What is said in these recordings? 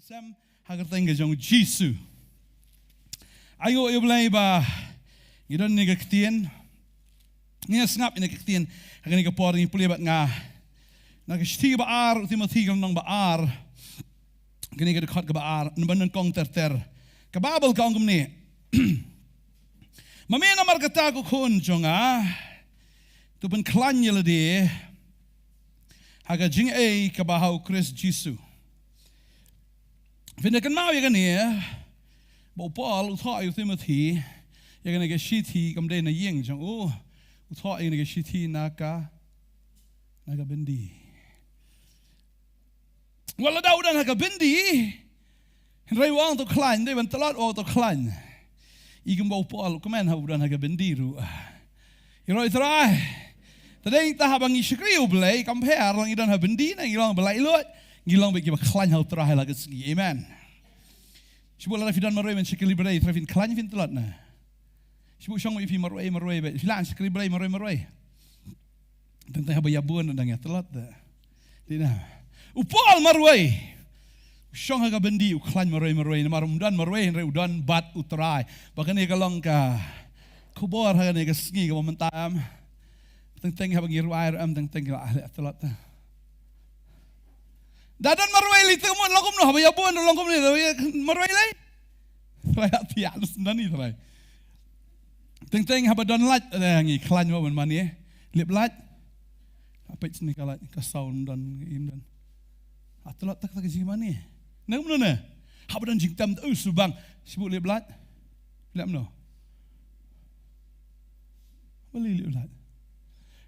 Sam hagerteng jong Jesu. Ayo blay ba ngidon ni gaktien. Ngia snap ni gaktien hagen ni kapor ni puli bat nga. Nagsti ba ar Timothy nang ba ar. Gani ga khat ga ba ar naban kong ter. Kababel kong gumni. Mamena markata ko kun jonga. Tu ben klanyel de. Haga jing kabahaw Chris Jesu. Vind ik een mouw je neer, maar Paul uithoudt je Timothy, je kan een shiti kom de na ying jong uithoudt je een shiti naga bindi. Wala daw dan naga bindi, en rij waan to klein, de ben te laat o to klein. Ik kan bouw Paul kom en hou dan naga bindi ru. Je rij trai, dat denk dat habang ischreeuw blij, kom her lang je dan hebben bindi en je lang blij lood. Gilang bagi baklan hal terakhir lagi segi, amen. Siapa lagi fidan marway men sekali berai, trafin klan fin telat na. Siapa siang ifi marway, filan sekali berai marway. Tentang apa yabun andangnya telat dah. Tidak. Upal marway. Siang agak bendi uklan marway, namarum dan marway, udan bat utrai. Bahkan ia kalong ka kubur hagan ia segi ka momentam. Tentang apa ngiru air tentang ahli telat dah. Dadan marway li temo longkom no habaya bon longkom ni marway lai raya tialus nani trai teng haba don lat ngi klan mo man mani lip lat apa ni kalat ka sound dan im dan atlat tak tak ji mani nang no na haba don jingtam subang sibuk lip lat lep no beli lip lat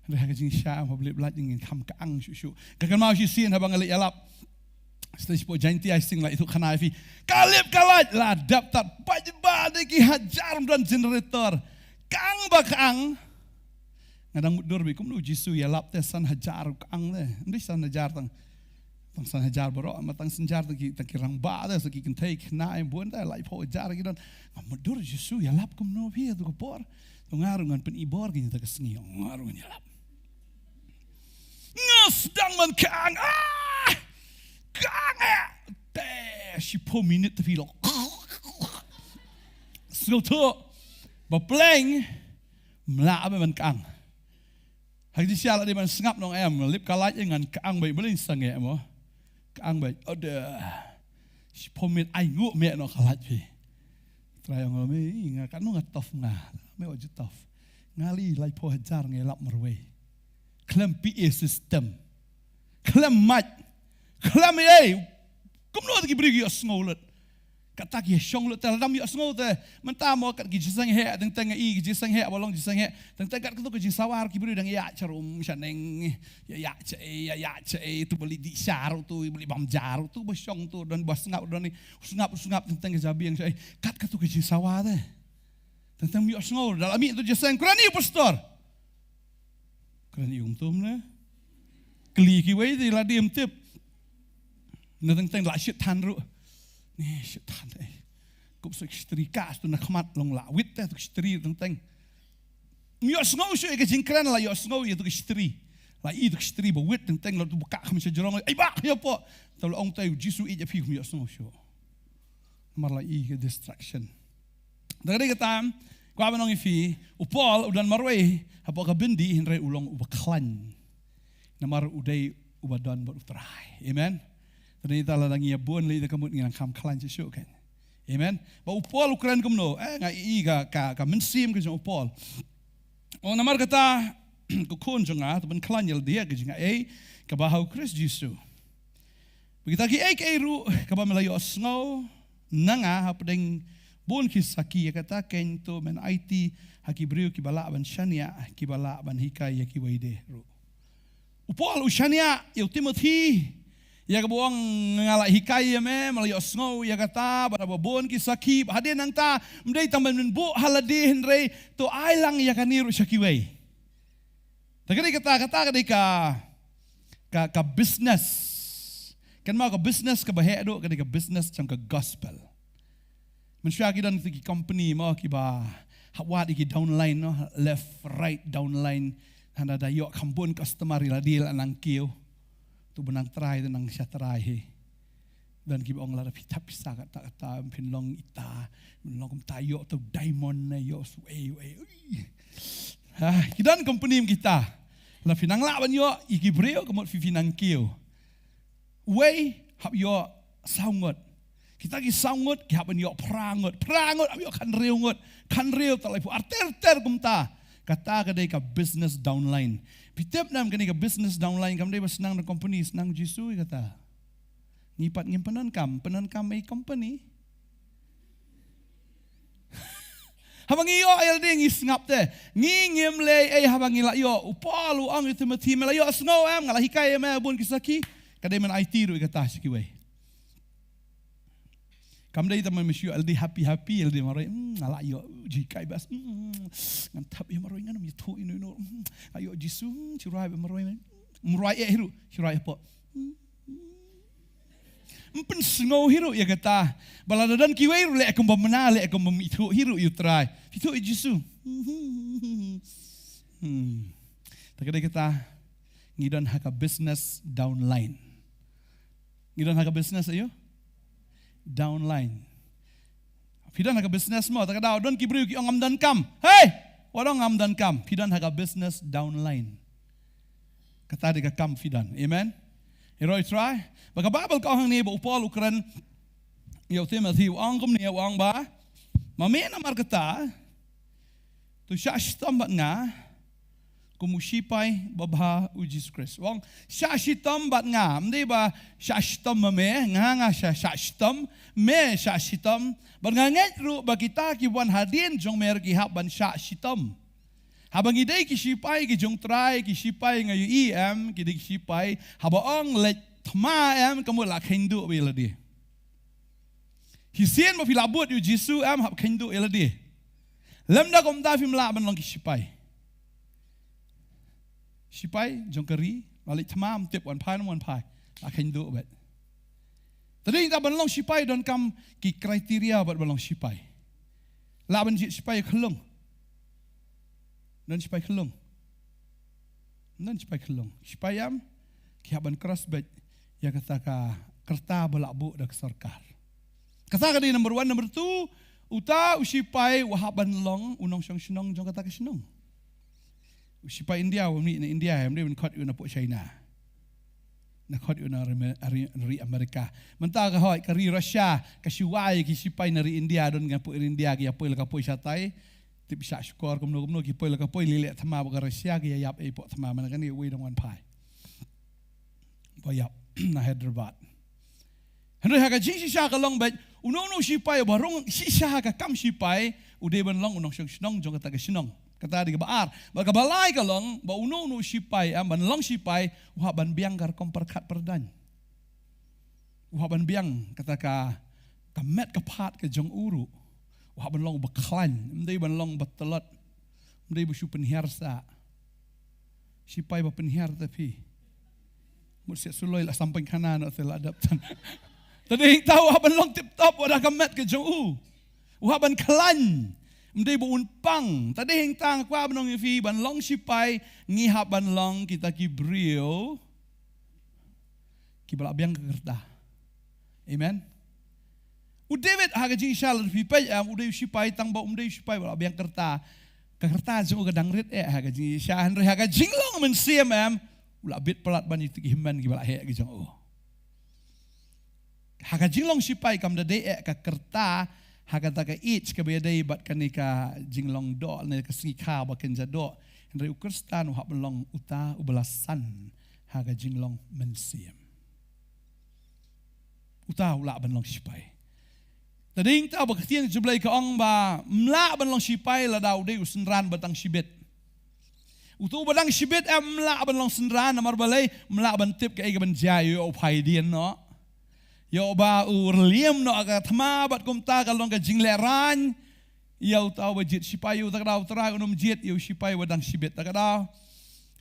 raya jing syam haba lip lat jing kam ka ang shu kakan mau si sin haba ngali alap. Setelah sepuluh janti asing lah itu kena afi. Kalip kalat lah daftar pajba deki hajar dan generator. Kang bakang. Ngadang mudur bikum lu Jesu ya lap tesan hajar kang deh. Ndi san hajar tang san hajar bro matang senjar tang kirang ba deh so ki can take na em buan deh lai po hajar gidan. Mudur Jesu ya lap kum no pi tu kopor. Tu ngarungan pen ibor gini tak sengi ngarungan ya lap. Ngesdang man kang Kang teh si po minit tapi lo selutu bapleng melak man kang hari di sial ada man sengap nong em lip kalat dengan kang baik boleh sange mo kang baik ada si po minit ai ngu me no kalat pi try yang me ingat kan no ngatof nga me oju tof ngali lai po hajar ngelap merwe klem pi system klem mat Klam kumno ki brigi asngolet. Kata ki shonglet dalam yo asngote. Mentamo kat ki jisang he teng i ki jisang he bolong jisang he. Teng kat tu ki sawar ki beri dang ya charum shaneng ya tu beli di syar tu beli bam jar tu besyong tu dan bas ngap dan sungap teng jabi yang kat tu ki sawar teh. Teng yo asngol dalam mi tu jisang krani pastor. Krani tum ne. Kli ki wei di la diem tip. Teng lah shit tan ru. Ni shit tan Kup so istri kas tu nak mat long la wit tu istri teng. Yo sngow so ke jingkran la yo sngow tu istri. La i tu istri ba wit teng la tu buka kham se jorong. Ai ba ya po. Tu ong tai Jesu i je pi yo sngow so. Mar la i ke distraction. Dari kata kwa banong ifi upol udan marway apa ka bindi hinre ulong ubaklan. Namar udai ubadan berutrai. Amen. Tadi kita lagi ya buan lagi kamu dengan kam klan Jesu kan, amen. Bau Paul ukuran kamu ngai ka mensim ke jeng Paul. Oh namar kata kukun jenga tu ben klan yel dia ke jenga kabahaw Chris Jesu. Begitu ki ke ru kabah melayu snow nanga hapdeng buan kisaki ya kata ken tu men IT haki brio ki bala ban shania ki bala ban hikai ki waide ru. Paul ushania eu Timothy ya kebuang ngalak hikai ya me malayo snow ya kata pada babon kisaki hadir nang ta mdai tamban bu haladi henry to ailang ya kaniru shakiway tagari kata ka business kan mau ka business ka bahedo ka business jang ka gospel manusia kidan ki company mau ki ba hawat ki downline no left right downline handa dayo kambon customer ila deal anang kiyo tu benang try tu nang siya try he dan kita orang lara pisah kata pinlong ita, pinlong tayo atau diamond na yo suwe. Kita company kita, la pinang laban yo ikibreo kemot pinang kio. Way hab yo saungot. Kita ki saungot ki haban yo prangot hab yo kan reu talai pu arter kumta. Kata kadai ka business downline. Pitep nam kadai ka business downline kam dai senang na company senang jisu kata. Ngipat ngim penankam ay company. Habang iyo ayal ding isngap te, ngingim le ay habang ila iyo upalu ang itu mati melayo snow am ngalah hikay am bun kisaki, kadai man IT ru ikata sikiway. Kam dai taman misyu aldi happy aldi maroy ngalah iyo jikai bas ngantap iyo maroy nganam itu ino ayo jisu cirai maroy murai hiru cirai po. Mpen snow hiru ya kata baladadan kiwai le akum bamana le akum itu hiru you try itu jisu tak ada kata ngidon haka business downline ayo downline pidan haka business mo tak ada don kibriu ki ngam dan kam hey wadong ngam dan kam pidan haka business downline kata deka kam pidan amen Heroi try. Baka Bible kau hang ni ba upal ukran yo Timothy wang kum ni wang ba. Mamena namar kata tu syashtam bat nga kumusipay babha u Jesus Christ. Wang syashtam bat nga mdi ba syashtam me nga syashtam me syashtam bat nga ngetru ba kita ki wan hadin jong mer ki hab ban syashtam. Habang idai kisipay kijong try kisipay ngayon kidik kisipay habang let thma kamu lak hindu bila dia. Hisien mo filabut yu Jisu hab hindu bila dia. Lemda kom ta fim la ban long kisipay. Sipay jong keri balik thma tip wan pai lak hindu bet. Tadi kita ban long sipay don kam ki kriteria bat ban long sipay. La ban jit sipay kelung. Dan supaya kelung. Supaya kihaban keras bet ya kata ka kerta balakbu dak sarkar. Kata ka di number 1, number 2, uta usipai wahaban long unong syong sinong jong kata ka sinong. Usipai India wami na India hamde ben khot yu na po China. Na khot yu na ri Amerika. Menta ka hoy ka ri Russia ka siwai ki sipai na ri India don nga po India ki apoy ka po satai. Tip sa skor kumno kipoy la kapoy lile thama ba Russia ki yap e po thama man kan ni we dong wan pai boyap na Hyderabad henry ha ka jing si sha ka long bet uno si pai barong si sha ka kam si pai ude ban long unong snong jong kata ka sinong kata di baar ba ka balai ka long ba uno si pai am ban long si pai wa ban biang gar kom perkat perdan wa ban biang kata ka met ka phat ka jong uru wah ban long baklan, mendai ban long batelot, mendai busu penhiar sa, sipai ba penhiar tapi, mesti suloi lah sampai kanan atau lah adaptan. Tadi tahu wah ban long tip top, wadah kamet ke jauh, wah ban klan, mendai bu unpang. Tadi hing tang kuah ban long ifi ban long sipai ngihap ban long kita kibrio, kibalak biang kekerta, amen. Udewet haga jing shal pipai udai sipai tang ba udai sipai ba biang kerta jung gadang rit haga jing shahan re haga jing long men siam ula bit pelat ban itu himan ki bala he ki jong haga jing long sipai kam da de ka kerta haga ta ka ich ka be dai bat kanika jing long do ne ka sika ba ken ja do re ukrstan ha belong uta ubelasan haga jing long men siam uta ula ban long sipai. Tading ta baktian jublai ka ong ba mla ban long sipai la daw de usenran batang sibet. Utu batang sibet mla ban long senran namar balai mla ban tip ka ban jayo pai dien no. Yo ba urliam no aga thma bat kum ta ka long ka jingleran. Yo taw bajit sipai u tak daw tra unum jit yo sipai batang sibet tak daw.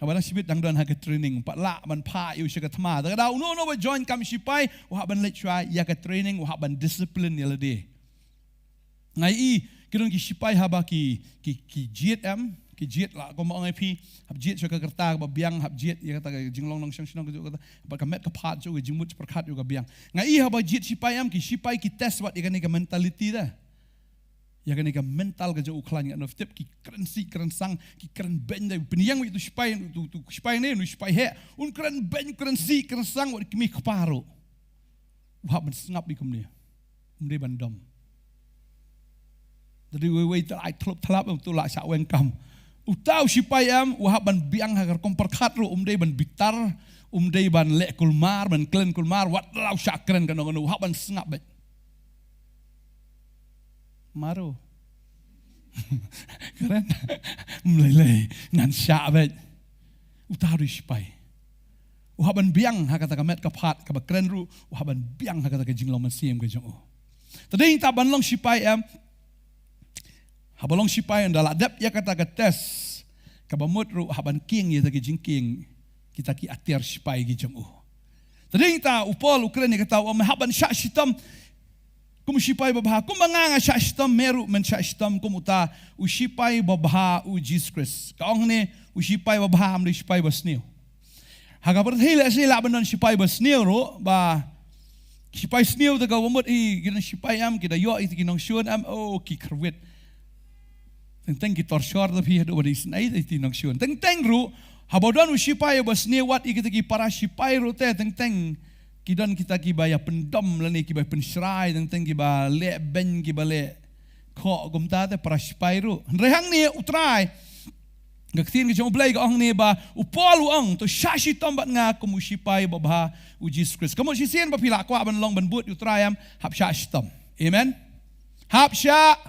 Abang sibit dang don ha ka training pat la ban pa yu sya ka thma da da no ba join kam sipai wa ban let try ya ka training wa ban discipline yala de ngai i kidon ki sipai ha ba ki jit ki jet la ko ma ngai phi hab jet cho ka kerta ba biang hab jet ya kata jinglong nong shang shang ko kata ba ka met ka phat cho jingmut perkhat yo ka biang ngai ha ba jet sipai am ki sipai ki test wat ikani ka mentality da ya kan ka mental ka jo uklan ya no tip ki kren si kren sang ki kren ben da peniang itu sipai tu sipai ne no sipai he un kren ben kren si kren sang wat ki mi kparo wa ban ngap bi kum ni mde ban dom dari we ta ai thlop thlap tu la sa wen kam utau sipai am wa ban biang ha kom perkhat ro umde ban bitar umde ban le kulmar ban klen kulmar wat lau sa kren kan no wa ban ngap bet Maro. Keren. Meleleh ngan syak bet. Utaru sipai. Uhaban biang ha kata kamet kapat ka keren ru uhaban biang ha kata ka jinglong masiem ka jong. Tadi ta ban long sipai am. Habalong sipai ndala dep ya kata ka tes ka bamut ru haban king ya ta ki jingking kita ki atir sipai ki jong. Tadi ta upol ukren ni kata haban syak sitam kum sipai babha kum manganga sya stam meru men sya stam kum uta u sipai babha u Jesus Christ kaong ne u sipai babha am sipai basneu haga berthila sila banon sipai basneu ro ba sipai sneu ta gawamut I gina sipai am kita yo itu kinong syun am ki kerwit teng ki torshor da phi do badis nai ti nong syun teng ru habodon u sipai basneu wat I kita ki para sipai ro te teng kidan kita kibaya pendom lani kibaya pensrai tentang kiba le ben kiba le ko gumta te praspairu rehang ni utrai gaktin ki jong blai ga ong ni ba upol ong to shashi tombat nga kumusipai babha u Jesus Christ kamu sisien ba pila kwa ban long ban but utrayam hap shashi tom amen hap sha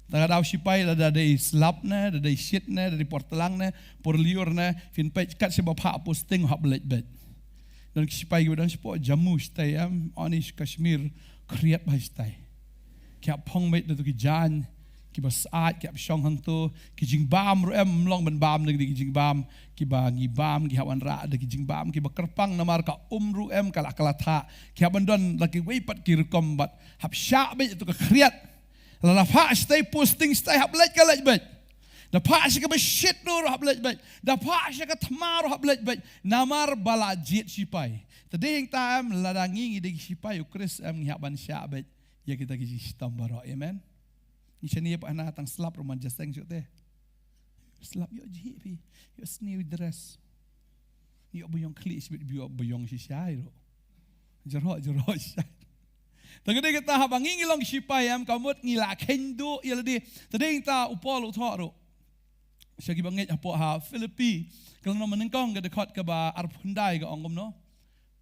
Tagadaw sipai ada dari slap ne, ada dari shit ne, dari portelang ne, porliur ne, fin page kat sebab hak posting hak belet bet. Dan sipai dan sipo jamu stai am onish Kashmir kriat bai stai. Kiap pong met tu ki jan, ki basat, kiap shong hang tu, ki jing bam ro em long ban bam de ki jing bam, ki ba ngi bam ki hawan ra de ki jing bam ki ba kerpang namar ka ru em kala kala tha, ki haban don laki weipat ki rekom bat hap syak bet tu ka kriat. Lala pak stay posting stay hap lej ka lej bet. Da pak sya ka ba shit no hap lej bet. Da pak sya ka thamar hap lej bet. Namar bala jet sipai. Tadi yang tam ladangi ngi sipai ukris am ngi ban sya bet. Ya kita ki sistem baro amen. Ni chani pa na tang slap roman jaseng te. Slap yo ji pi. Yo snew dress. Yo buyong klis bit yo buyong si syai ro. Jero syai. Tadi kita habang ngilong sipai am kamut ngilak hindu iladi. Tadi kita upol uthoro. Syagi banget apo ha Filipi. Kalau no menengkong ke dekat ke ba arpundai ke ongom no.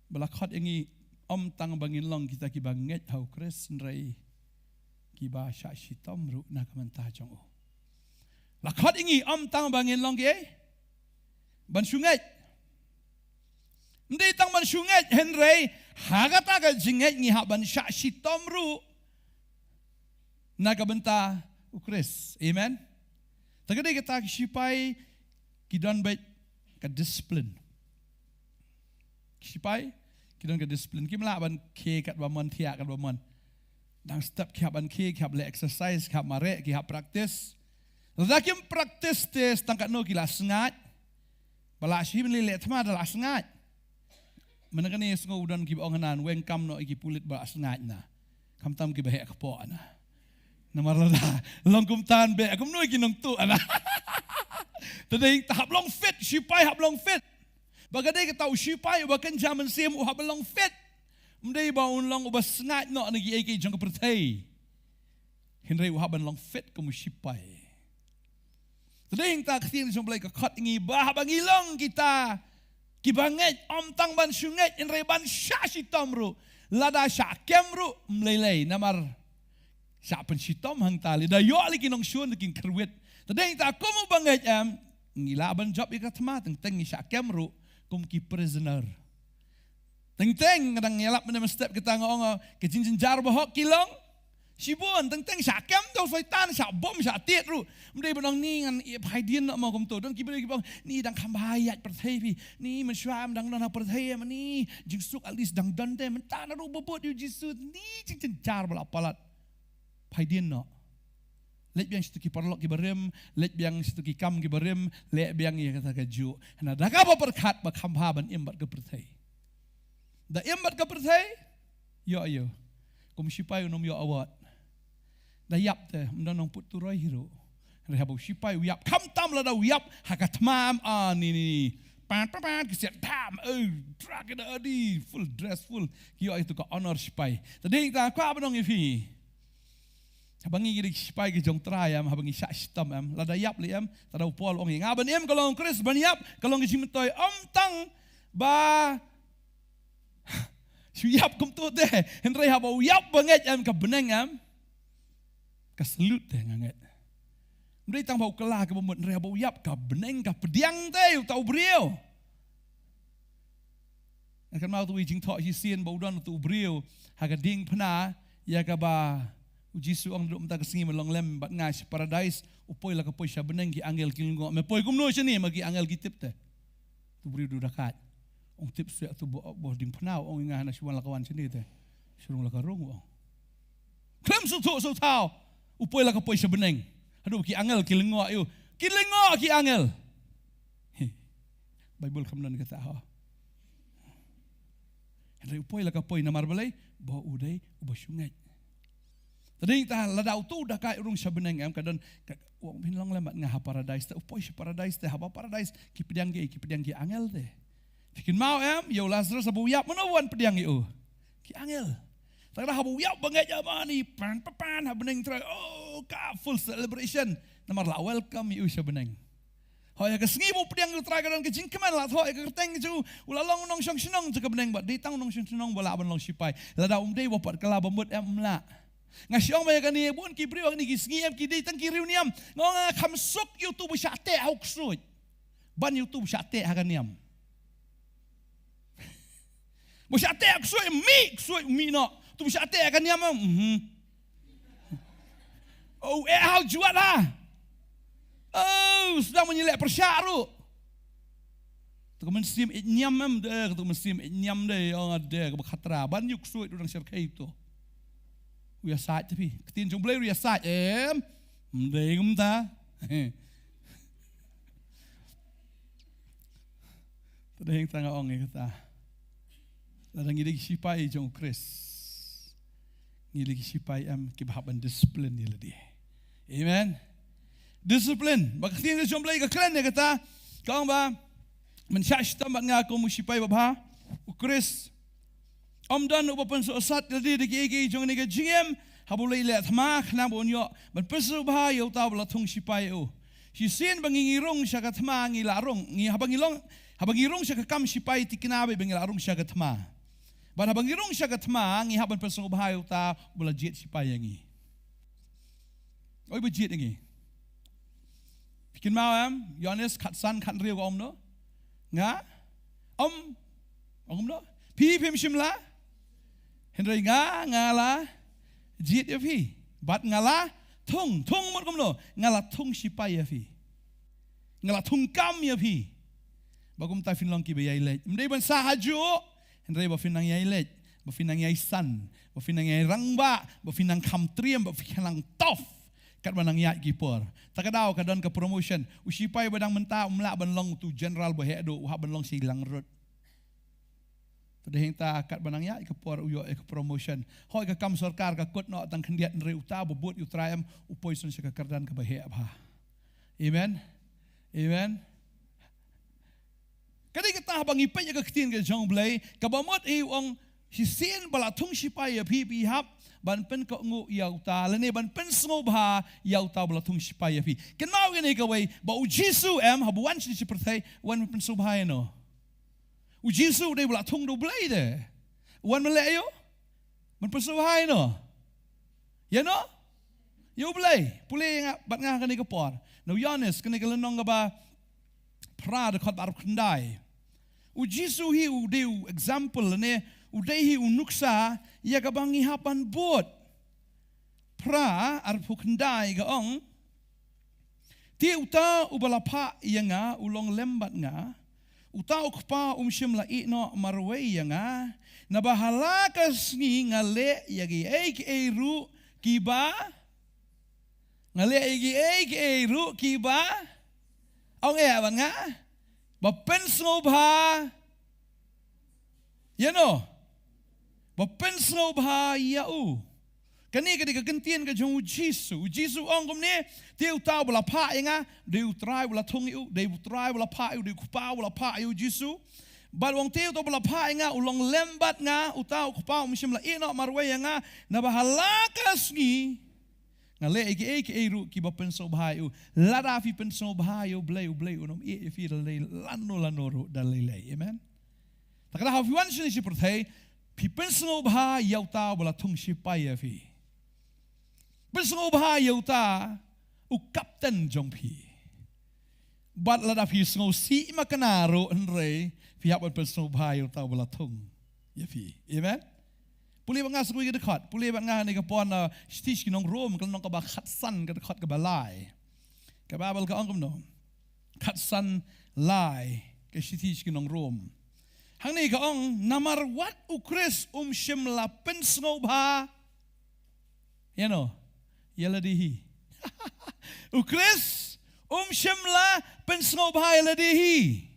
Balakat ingi om tang bangin long kita ki banget hau kres nrai. Ki ba syak sitom ru na kamanta jong o. Lakat ingi om tang bangin long ke ban sungai. Hindi tang man sungai Henry hagata ka jinget ngi haban syak sitom ru nagabenta ukris amen tagade kita sipai kidon bet ka discipline sipai kidon ka discipline kimla ban ke kat bamon thia kat bamon dang step ki haban ke hab le exercise hab mare ki hab practice lakim practice tes tangkat no kila sengat bala shi le le thma dala sengat Menakani sengo udan ki onganan weng kam no iki pulit ba asngat na. Kam tam ki bahek po ana. Namarala longkum tan be akum no iki nong tu ana. Tading tahap long fit sipai hab long fit. Bagade ka tau sipai bakan jaman sim hab long fit. Mdei ba un long ba sngat no nagi iki jong pertai. Henry haban long fit kum sipai. Tading ta khin jong blai ka khat ngi ba bangi long kita Kibanget om tang ban sunget in reban syashi tomru lada syakemru mlelei namar syapen sitom hang tali da yo ali kinong syun king kerwit tadeng ta komo banget am ngila ban job ikat ma teng syakemru kum ki prisoner teng ngadang ngelap menem step kita ngong ke jinjin jar bahok kilong Sibon teng syakam tu faitan syak bom syak tiet ru mdei benang ni ngan phaidien nak mau kum tu don kibele kibang ni dang khambayat perthai pi ni man syam dang na perthai man ni jingsuk alis dang dan te man tan ru bobot yu jisu ni jing jar bala palat phaidien no Let biang situ ki parlok ki barem, let biang situ ki kam ki barem, let biang ia kata keju. Hana dah kapa perkat bakhamha ban imbat ke perthai. Da imbat ke perthai, yo ayo. Kum sipai unom yo awat. Da yap te, mdan nong put turai hiro. Rehabu sipai yap kam tam la da yap hakatmam ni. Pan kesiat tam, drag it adi, full dress full. Yo itu ka honor sipai. Tadi kita apa dong ifi? Habangi gidi sipai ke jong trayam, habangi syak sitam am, lada yap li am, tada upol ong nga ban em kalong Chris ban yap, kalong gisimtoy tang ba yap kum tu de, henry haba yap banget am ka beneng am, ka salute de nganget. Henry tang bau kelah ke bemut henry haba yap ka beneng ka pediang de tau brio. Kan mau tu jing thok hisien bau don tu brio, haga ding pena ya ka ba Jisu ang duduk mentah kesengi melong lem bat ngas paradise upoi lah kapoi sabeneng ki angel kilngo me poi kumno sini magi angel kitip te tu beri du dekat ong tip suak tu boh ding penau ong ngah na suan lakawan sini te surung lakarung ong klem su tau upoi lah kapoi sabeneng aduh ki angel kilngo ayo kilngo ki angel Bible kamnan kata ha Henry upoi lah kapoi namar balai boh udai ubah sungai. Tadi kita ladau tu dah kai urung sabeneng am kadon wong pinlong lemat ngah paradise te upoi paradise te haba paradise ki pediang ki angel te. Bikin mau am yo Lazarus abu yap menawan pediang yo. Ki angel. Tara habu yap banget ya mani pan habeneng try ka full celebration. Namar la welcome you sabeneng. Hoya ke sengi bu pediang try kadon ke jingkeman la hoya ke kerteng ju ulalong nong song senong je beneng bat ditang nong song senong bala ban long sipai. Ladau umdei wapat kala bambut am mla. Ngasyong may kani bun ki priwang ni gisngiem ki ditang ki riuniam ngong khamsuk YouTube syate hauksut ban YouTube syate hakaniam mo syate hauksut mi no tu syate hakaniam how jual lah sedang menyelek persyaru tu kemensim nyam de tu kemensim nyam de ong de khatra ban yuksut urang syarkai itu Uya saat tapi ketin jong boleh uya saat mending ta tadeng tanga ong kata ladang ngidi sipai jong Chris ngidi sipai ki bahaban disiplin ni ladi amen disiplin bak ketin jong boleh ka klan kata kau ba mensyasht tambak ngaku musipai babha Chris Omdan upapan sosat jadi degi jong nega jingem habulai let mak na bonyo ban pesu bah yo taw la thung sipai o si sin bangingirong siya katma ngi larong ngi habangirong siya kam sipai tikinabe bangi larong siya katma ban habangirong siya katma ngi haban pesu bah yo ta bula jet sipai ngi oi bejit ngi bikin mawam Yohanes khatsan khat riu om no nga om no pi pim shimla Henry ngala jit ya fi bat ngala thung mot kumno ngala thung sipai ya fi ngala thung kam ya fi bagum ta fin long ki be yai let mdei ban sahaju Henry ba fin nang yai let ba fin nang yai san ba fin nang yai rangba ba fin nang kham triem ba fin nang tof kat banang yat gipor takadau kadon ke promotion usipai badang menta umla ban long tu general ba hedo ha ban long silang rot Tadahing ta kat banang ya ke por uyo ke promotion. Hoi ke kam sarkar ka kot no tang kendiat nri uta bobot yu traem upoi sun ka kardan ka bahe abha. Amen. Amen. Kadi kita bang ipai ka ktin ke jong blai ka bamot i ong hisin bala thung sipai ya pi hap ban pen ko ngu yau ta lene ban pen sngo bha yau ta bala thung sipai ya pi. Ken mau ngene ka wei ba u Jisu habuan si perthai wan pen subha no. U Jisu dia bela thung do blai de. Wan mele yo. Man persuhai no. Ya no? Yo blai. Pulih bat ngah kani ke por. No Yohanes kani ke lenong ka ba pra de khot arab kendai. U Jisu hi u de example ne u de hi u nuksa ya ka bangi hapan bot. Pra arab kendai ka ong. Ti uta u balapa yanga ulong lembat nga. Utau kpa umshim la no marway nga nabahala kas ni ngale yagi ek eru kiba ngale ki ru ki ba ông ban nga ba pen snow ba ba pen snow ba kani ka gantian ka jong Jesus ong komne teu tau bala pa nga deu trai bala thong yu deu trai bala pa yu deu kupa bala pa yu Jesus bal wong teu to bala pa nga ulong lembat nga utau kupa misim la ino marwe nga na bahalakas ngi ngale ru ki ba penso bahayu lada fi penso bahayu blay unom fi le lano ro dalile amen takada hafi wan shini si perthai pi penso bahayu tau bala thong si pa ya fi penso bahayu ta u kapten jong pi bat lada fi sngo si makanaro enre fi hap penso bahayu tau bala thong ya fi amen puli banga sugui ke dekat puli banga ni ka pon stis ki nong rom kan nong ka ba khat san ka dekat ka balai ka babel ka angkom no khat san lai ke stis ki nong rom hang ni ka ong namar wat ukris shimla pensno bha yaladihi ukris shimla pensno bha yaladihi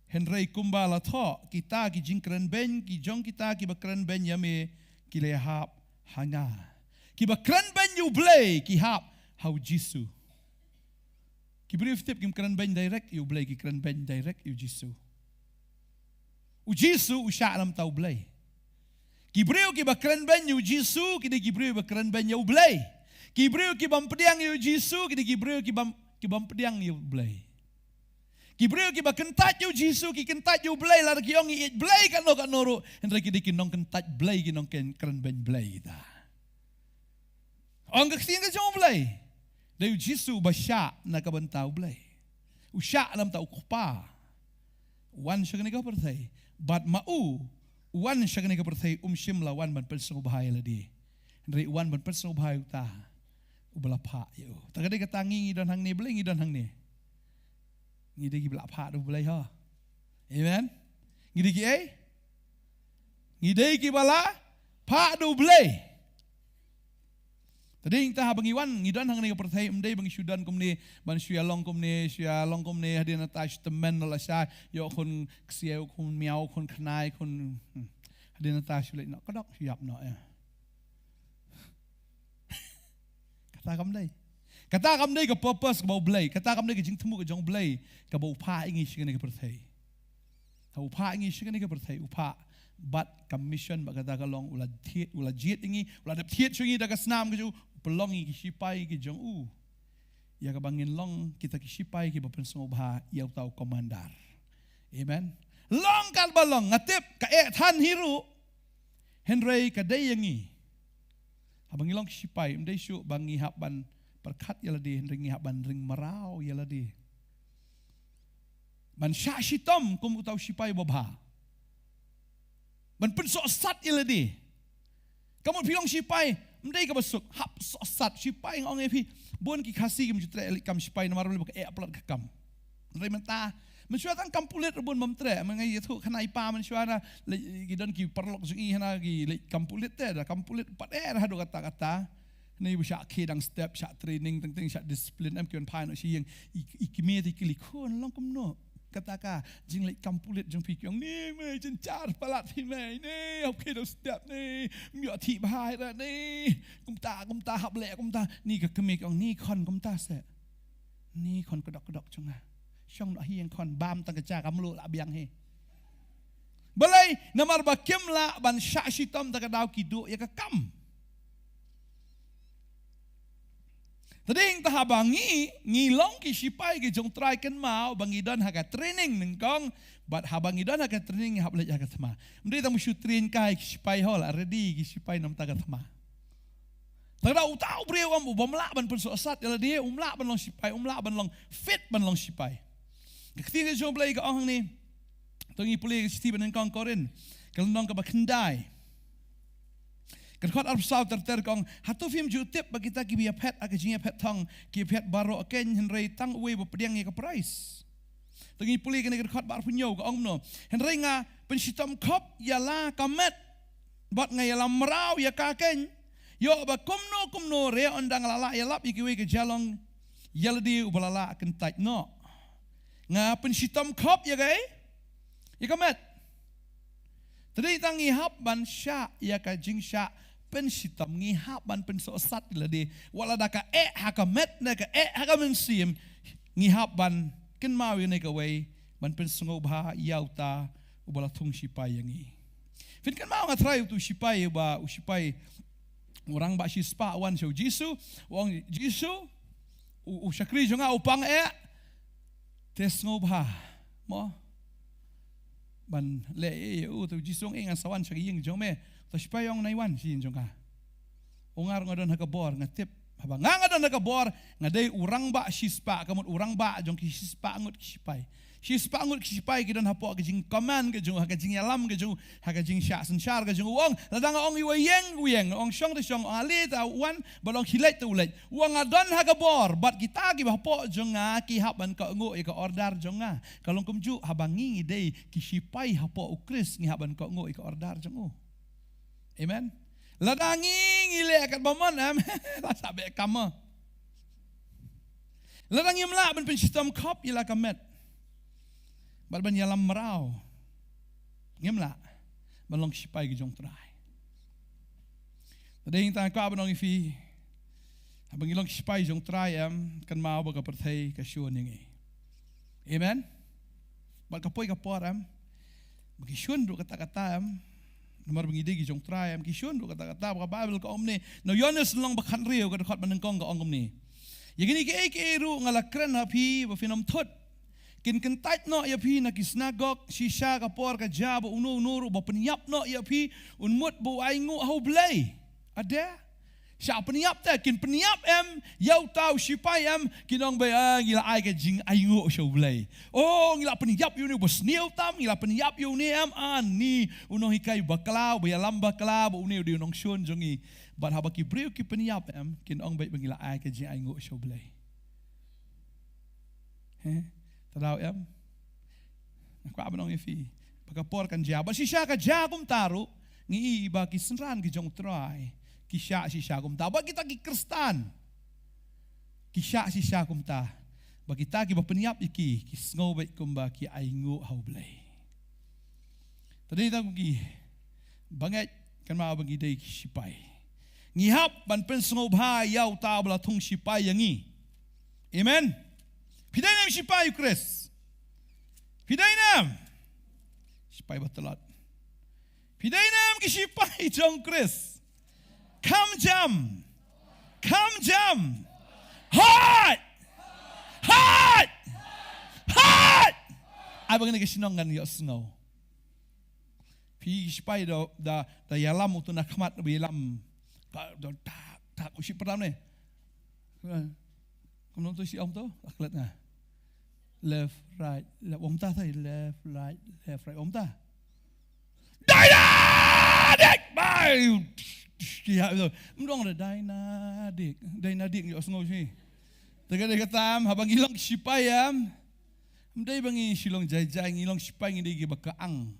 Henry kumbala tho kita ki jingkren ben ki jong kita ki bakren ben yame ki le hap hanga ki bakren ben you blay ki hap how jisu ki brief tip kim kren ben direct you blay ki kren ben direct you jisu u jisu u sha lam tau blay ki brief ki bakren ben you jisu ki de ki brief bakren ben you blay ki brief ki bam pediang you jisu ki de ki brief ki bam pediang you blay Kibril ki ba kentat yu Jisu ki kentat yu blay la ki ong it blay kan no ro henry ki dikin nong kentat blay ki nong ken kren ben blay ta ong ka sing ka jong blay de Jisu ba sha na ka bantau blay u sha lam ta kupa wan shagni ka perthai bat mau wan shagni ka perthai shim la wan ban perso bahaya la di henry wan ban perso bahaya ta u bala pha yu ta ka de ka tangi don hang ni blay ngi don hang ni ngide ki blak pha do blai ha amen ngide ki ngide ki bala pha do blai tading ta bangi wan ngidan hang ni perthai mdei bangi sudan komni ban syia long komni hadin attach temen la sha yo khun ksieu khun miao khun khnai khun hadin attach le nak kodok siap no ya kata kam dai kata kam dai ka purpose ka bau blay kata kam dai ka jing thmu ka jong blay ka bau pha ingi shigani ka perthai ha upha ingi shigani ka perthai upha bat commission ba kata ka long ula jet ingi ula dap thiet shungi da ka snam ka ju pelong ki sipai ki jong ya ka bangin long kita ki sipai ki ba pensong bha ya tau komandar amen long kal balong ngatip ka than hiru henry ka dai yangi abang long ki sipai mdai syu bangi hap ban perkat yaladi ring ban ring marau yaladi ban sha shitom kum utau sipai babha ban pen so sat yaladi kamu pilong sipai mdai ka basuk hap so sat sipai ngong epi bon ki khasi kim jutre elik kam sipai namar le ka aplat ka kam rei menta mensyua tang kampulit rebun memtre mengai itu kena ipa mensyua na gidan ki perlok sungi hana ki kampulit te da kampulit pat hado kata-kata ni bisa kedang step syak training teng syak disiplin am kian pai no si yang ikimi ti kili kon long kom no kataka jing lek kampulit jong pi kyong ni me jen char palat pi me ni ok kedang step ni myo thi bahai ra ni kum ta hap lek kum ta ni ka kemi kyong ni kon kum ta se ni kon kodok chunga syong no hi yang kon bam tang ka cha kam lu la biang he balai namar bakem la ban syak shitam ta ka daw ki du ya ka kam tading tahabangi ngilong ki sipai ki jong try ken mau bangidan haka training nengkong bat habangidan haka training hab lej haka thma mdei tam shu train kai ki sipai hol ready ki sipai nam ta ka thma tada utau breu am bomla ban pun so sat yala dia umla ban long sipai umla ban long fit ban long sipai ketika jong play ka ong ni tongi play ki Stephen nengkong korin kelendong ka bakendai Kerkhot arsau terter kong hatu film jutip bagi kita ki biya pet aga jinga pet thong ki pet baro ken henry tang we bo pediang ye ka price tangi puli kene kerkhot bar punyo ka ong no henry nga pensitam kop yala kamet bat nga yala merau ya ka ken Yo ba kumno re ondang lala yalap ikiwe ke jalong yaldi ubalala kentaj no. Nga pensitam kop ya gay. Ya kamet. Tadi tang ngihap ban sya ya ka jing sya pensitam ngihap ban pensosat ladi walada ka hakamet na ka hakamensim ngihap ban ken mawi ne ka way ban pensungobha yauta ubala thung sipai yangi. Fin kan mau ngatrai tu sipai ba usipai orang ba sispa wan so Jisu wong Jisu usakri jonga upang tes ngobha mo ban le tu Jisu ng sawan sa ying jome to sipai yong naiwan sin jonga ungar ngadon hakabor ngatip habang ngadon hakabor ngaday urang ba sispa kamot urang ba jong sispa ngut sipai sispa ngut sipai kidon hapo kajing kaman kajing hakajing yalam kajing hakajing sya sensyar kajing wong ladang ong iwayeng ong syong de syong ali ta wan balong hilet tu ulet wong adon hakabor bat kita gi hapo jong ki haban ka ngo ka ordar jonga kalong kumju habang ngi day ki sipai hapo ukris ngi haban ka ngo ka ordar jongo. Amen. Ladangi ngile kat bomon la sabe kama. Ladangi mla ban pensistem kop ila kamet. Bal ban yalam merau. Ngemla ban long sipai gi jong trai. Tading ta ka ban ifi. Habang ilong sipai jong trai kan mau ba ka perthai ka syun ngi. Amen. Bal ka poi ka poram. Bagi syun do kata-kata nomor bangide gi jong trai kisyun do kata-kata ba Bible ka omne no Yohanes long bakhan rio ka khot manengkong ka ongom ni yagini ke ru ngala kren hapi ba finom thot kin kentaj no ya pi na kisnagok shisha ka por ka jab unu ba penyap no ya pi unmut bu aingu hau blai ada sya penyap ta kin penyap yau tau sipai kinong ba ngila ai ka jing aingu show blai oh ngila penyap yu ni bos niu tam ngila penyap yu ni ani uno hikai baklau ba yalam baklau uni di unong shun jongi bat habaki breu ki penyap kinong ba ngila ai ka jing aingu show blai tadau aku abanong ifi pakapor kan jaba sisya ka jagum taru ngi iba ki senran ki jong trai kisya sisya kumta bagi kita ki Kristan kisya sisya kumta bagi kita ki bapeniap iki kisngo bet kumba ki aingu haublay tadi ta ki banget kan ma bagi dai sipai ngihap ban pensngo bha yau ta bla thung sipai yangi amen pidai nam sipai Kris pidai nam sipai batalat pidai nam ki sipai jong Kris Come jam. Hot. Ay bang nagasinongan yo snow. Pi sipai da yalam utu nakmat bilam. Tak usi pertama ni. Kamu tu si om tu aklat nga. Left right. Om ta thai left right om ta. Dynamic bye. Dia tu, mendong ada dynadik yo sengau sini. Tega tam habang ilang sipai mdai bangi silong jai ngilong sipai ngi gi bakaang.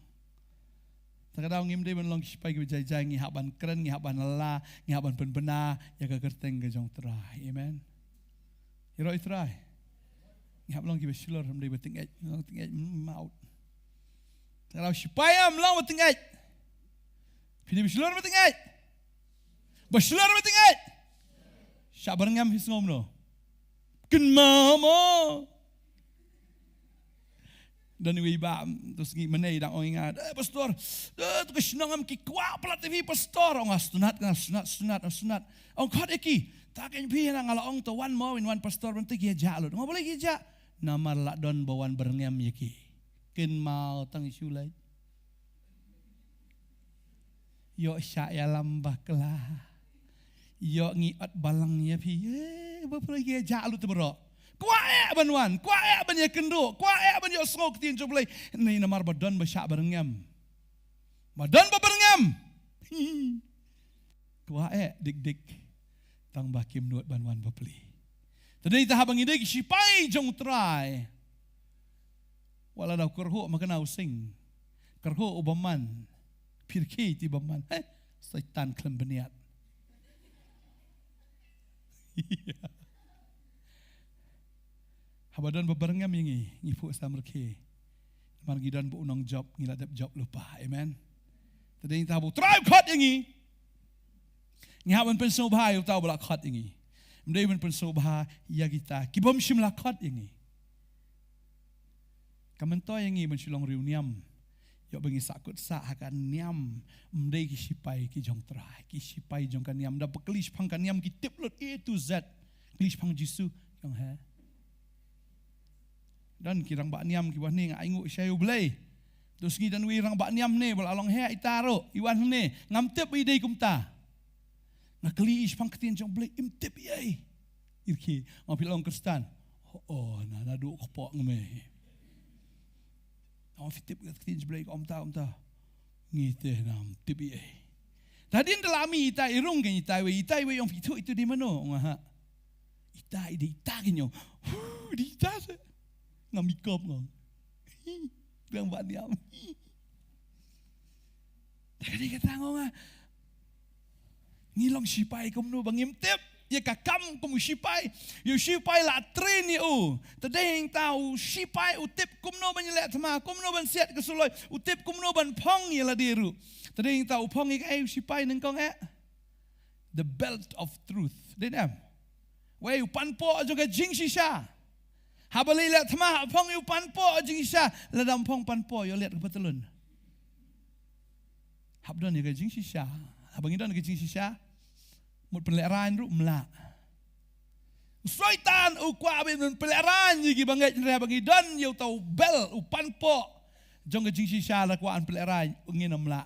Tega daw ngimdai ban long sipai gi jai ngi haban keren ngi haban la ngi haban penbena ya ka kerteng ge jong trai. Amen. Iro trai. Ngi hablong gi besilor mdai betingaj long tingaj maut. Tega daw sipai long betingaj. Pidi besilor betingaj. Berselar betingat. Syabar ngam his ngomno. Ken mama. Dan iwi ba terus ngi menei dak ong ingat. Pastor, tu kesenangam ki kwa plat TV pastor ong sunat. Ong khat eki. Taken pi na ngala ong to one more in one pastor bentik ya jalud. Ngo boleh ki ja. Namar lak don bawan berngam yeki. Ken mau tang isulai. Yo sya ya lambah kelah. Yo ngiat balangnya pi bapa lagi jalu tu bro kuae banwan kuae ban ya kendo kuae ban yo sngok tin joblay ni namar badan basyak berengam badan berengam kuae dik tang bakim nuat banwan bapli tadi ta habang ide sipai jong trai wala daw kerho makana using kerho ubaman pirki ti baman setan klem beniat Habadan beberengam yang ngipu samerke. Margidan bu unang job ngiladap job lupa. Amen. Tadi yang tahu try cut yang Ngihaban pensobha yu tahu balak cut yang Mdai men pensobha ya kita. Kibom shimla cut yang Kamanto yang mensulong riuniam. Yok bengi sakut sa akan niam mdai ki sipai ki jong try ki sipai jong kan niam da peklis pang kan niam ki tip lot A to Z klis pang Jisu jong ha dan kirang bak niam ki wahni ngai ngu syayu blai terus ngi dan wi rang bak niam ne bal along he itaro iwan ne ngam tip i dei kumta ngakli pang ketin jong blai im tip ai irki ngapilong kristan oh na du kopok ngme fitip kat tin sebelah om ta ngite nam tibi tadi ndalami ita irung kan ita we yang fitu itu di mana ngah ita kinyo di ita ngamikop ngong gang bat diam tadi kata ngong ngilong sipai komno bangim tip ya kakam kum sipai you sipai la train you tadeng tau sipai utip kumno ban let ma kumno ban set ke suloi utip kumno ban phong ya la diru tadeng tau phong ai sipai nang kong the belt of truth denam wei pan po juga jing sisa habali let ma phong you pan po jing sisa la dam phong pan po yo let ke petelun habdon ya ke jing sisa habangidon ke jing sisa một peleran ru mla Soitan u kwa ben peleran yi bangai re bangi don yo tau bel u panpo jong jing sisa la kwa an peleran ngin mla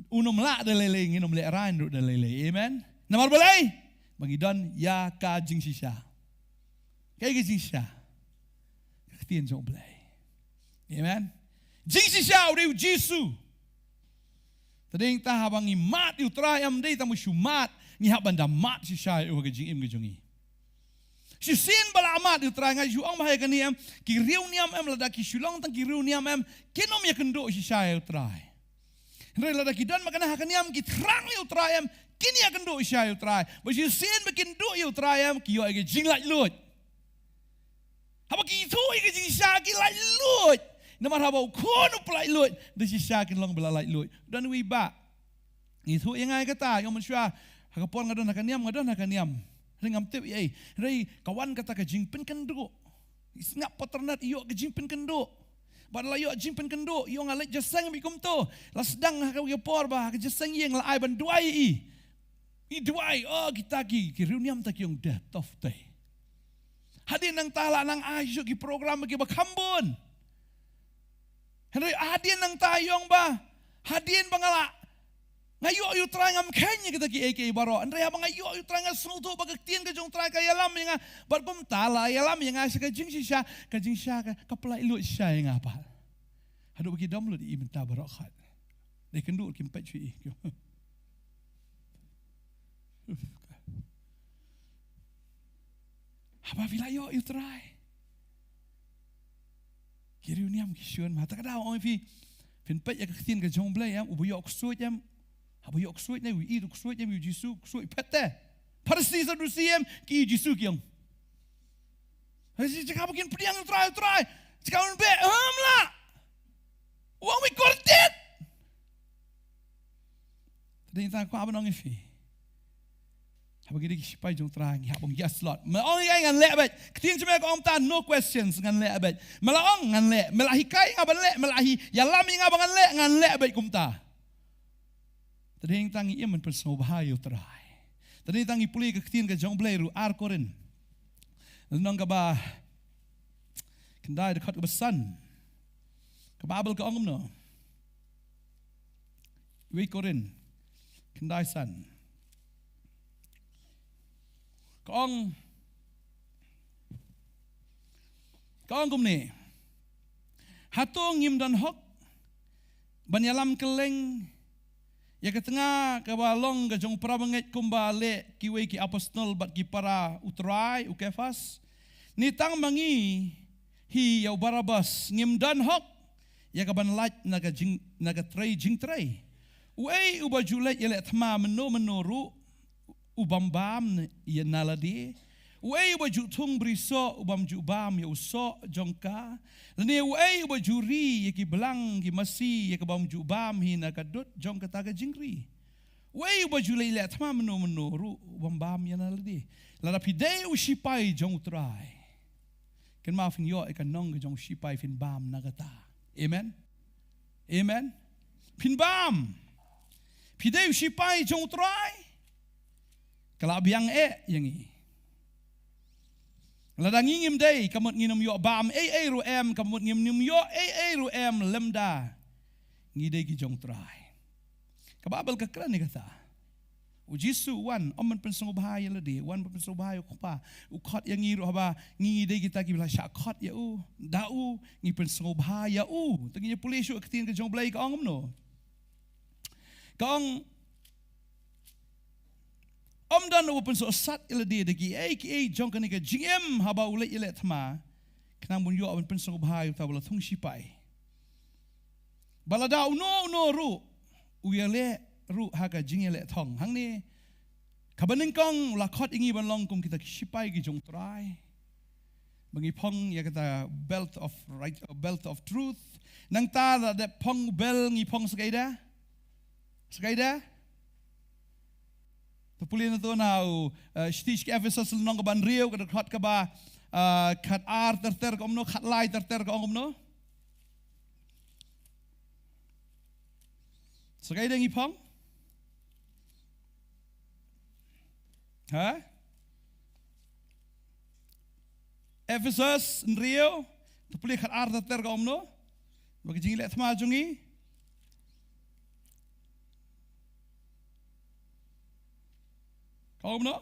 unom la de lele ngin peleran ru de lele amen namar boleh bangi don ya ka jing sisa kai jing sisa ketien jong boleh amen jing sisa u Jisu tading ta habangi mat u trayam dei tamu shumat ni haban da mat sisa u ga jing im ga jongi si sin bala amat u tray ngai ju ong bahai kan niam ki riu niam em la da ki shulong tang ki riu niam em kinom ya kendo sisa u tray re la da ki don makana ha kan niam ki trang u tray em kini ya kendo sisa u tray ba si sin makin do u tray em ki yo ga jing lai lut haba ki thu ga jing sisa ki lai lut namar haba ko nu plai lut da sisa kin long bala lai lut dan wi ba ni thu yang ai kata yo mensua hakapon ngadon akan niam ringam tip ai rei kawan kata ka jingpen kendo ngap poternat iyo ka jingpen kendo badala yo jingpen kendo yo ngalek jasang bikum to la sedang ka yo por ba ka jasang yeng la ai ban duai i duai oh kita ki reuniam ta ki yong death of day hadin nang tala nang ayo ki program ki bakambon rei hadin nang tayong ba hadin bangala ngayo yu try ngam kenya kita ki eke baro andre abang ngayo yu try ngam snuto bagaktian ka jong try ka yalam nga barbum tala yalam nga sa ka jing sisa ka pala ilu sisa nga apa hadu bagi dom lu di imenta baro khat de kendu kim pa chui apa vila yo yu try kiri uniam kishun mata kada oi fi fin pa ya ka tin ka jong blai am ubu yo ksut yam Haba yok suit na wi iduk suit yam Jisu suit pete. Parsi sa dusiem ki Jisu kyong. Hasi cakap bikin pediang try. Cakap be hamla. Uang mi kortet. Tadi ta ko abanong ifi. Haba gidi ki sipai jong try ngi habong yes lot. Maong ngai ngan le bet. Ketin cuma ko om ta no questions ngan le bet. Malaong ngan le, melahi kai ngaban le, melahi yalam ngabang ngan le ngan le bet kumta. Tading tangi iman persobahayo try. Tading tangi puli ka ketin ka jong blairu ar korin. Nang ka ba kendai dekat ka besan. Ka babel ka ongom no. Wi korin. Kendai san. Kaong kum ni. Hatong ngim dan hok. Banyalam keleng ya ketengah kabalong ka jong prabanget kumbale kiwe ki apostol bat ki para utrai ukefas ni tang mangi hi yau barabas ngim dan hok ya kaban laj naga tray jing tray wei uba julet yele thma menoru ubambam ya naladi Wei baju tung beriso ubam jubam ya usok jongka. Lani wei baju ri ya ki belang ki masi ya ke bam jubam hina kadut jong kata jingri. Wei baju leile tama menu ru ubam bam ya naladi. Lada pidei usipai jong utrai. Ken maafin yo ikan nong ke jong usipai fin bam nagata. Amen. Amen. Fin bam. Pidei usipai jong utrai. Kalau biang yang ini. Ladang ngim day kamut nginum yo bam ru em kamut nginum yo ru em lemda ngidai ki jong trai kababal ka kran ni kata ujisu wan omman pensong bahaya ladi wan pensong bahaya ko pa ukot yang ngiru haba ngidai kita ki bila syakot ya dau ngi pensong bahaya tanginya pulisyo ketin ke jong blai ka ongom no kaong Om dan open so sat iladi degi ki jong kan ke jingem haba ulai ile thma kenang bun yo open pensong bahai ta bala thung sipai balada no ru uyale ru haga jingele thong hangni kabaning kong lakot ingi ban long kum kita sipai gi jong trai bangi pong ya kata belt of truth nang ta da pong bel ngi pong sakaida Tepulih na to na stage ke Ephesus nong kaban rio kada khat ka ba khat ar ter ka omno khat lai ter ka omno Sakay dang ipang ha Ephesus rio tepulih khat ar ter ka omno bagi jingi let ma jungi Kau no?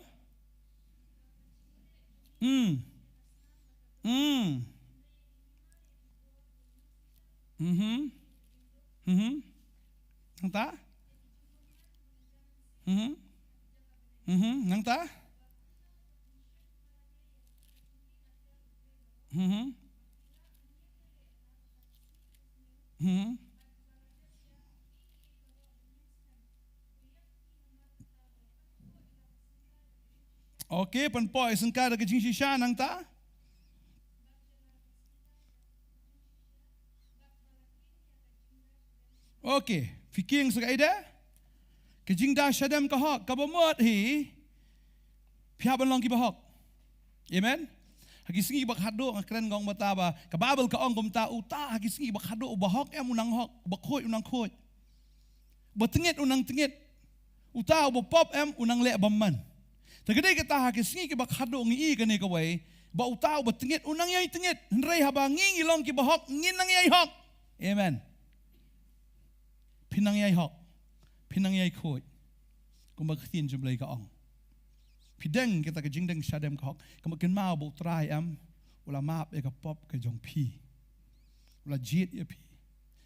Nang ta? Nang ta? Okay, panpoy sengka da kajing shisha nang ta? Okay, fiking sakaida? Kajing da syadam kahok kabamot hi pihaban long ki bahok. Amen. Hagi singi bak hado ngakren gong bataba kababel ka ong gumta uta hagi singi bak hado bahok unang hok bakhoi unang khoi. Batengit unang tengit. Uta pop unang le bamman. Tagaday kita haki singi ki bak hado ngi kani ka way ba utaw ba tingit unang yay tingit henray haba ngi ilong ki bahok nginang yay hok. Amen. Pinang yay hok. Pinang yay khoi. Kung magkatin jumlay ka ong. Pideng kita ka jingdeng syadem ka hok. Kamakin mao ba utray wala map ka pop ka jong pi. Wala jit ya pi.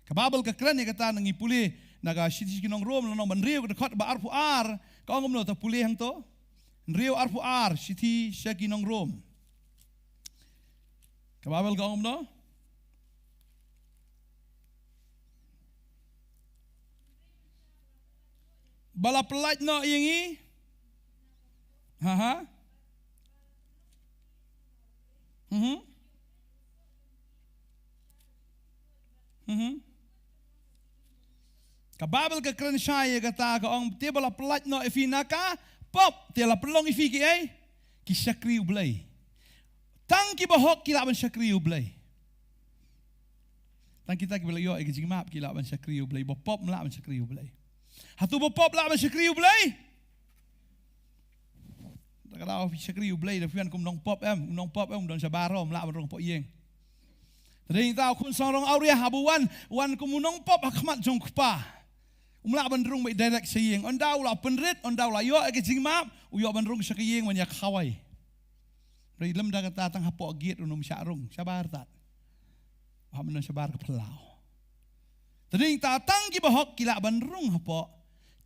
Kababal ka kran kata nang ipuli naga siti kinong rom lanong banriyo ka ba arpu ar ka ongom no ta puli hang to. Rio arpu ar siti syaki nong rom. Kababel ka ongom no? Bala pelaj no yengi? Ha? Kababel ka kran syaya kata ka ong te bala pelaj no ifinaka pop tela pelong ifiki ki syakri ublay tang ki bahok ki laban syakri ublay tang kita ki bela yo ki jing map ki laban syakri ublay bo pop laban syakri ublay hatu bo pop laban syakri ublay tak ada syakri ublay da fian kum nong pop don sabarom laban rong pok yeng tading tao kun sorong auria habuan wan kum nong pop hakmat jong kupa Umla bandrung may direct saying on daw la penrit on daw la yo ke jing map uyo bandrung sa kiyeng manya khawai rilem da kata tang hapo agit unum syarung sabar tat hamnon sabar ka pelau tading tatang ki bahok kila bandrung hapo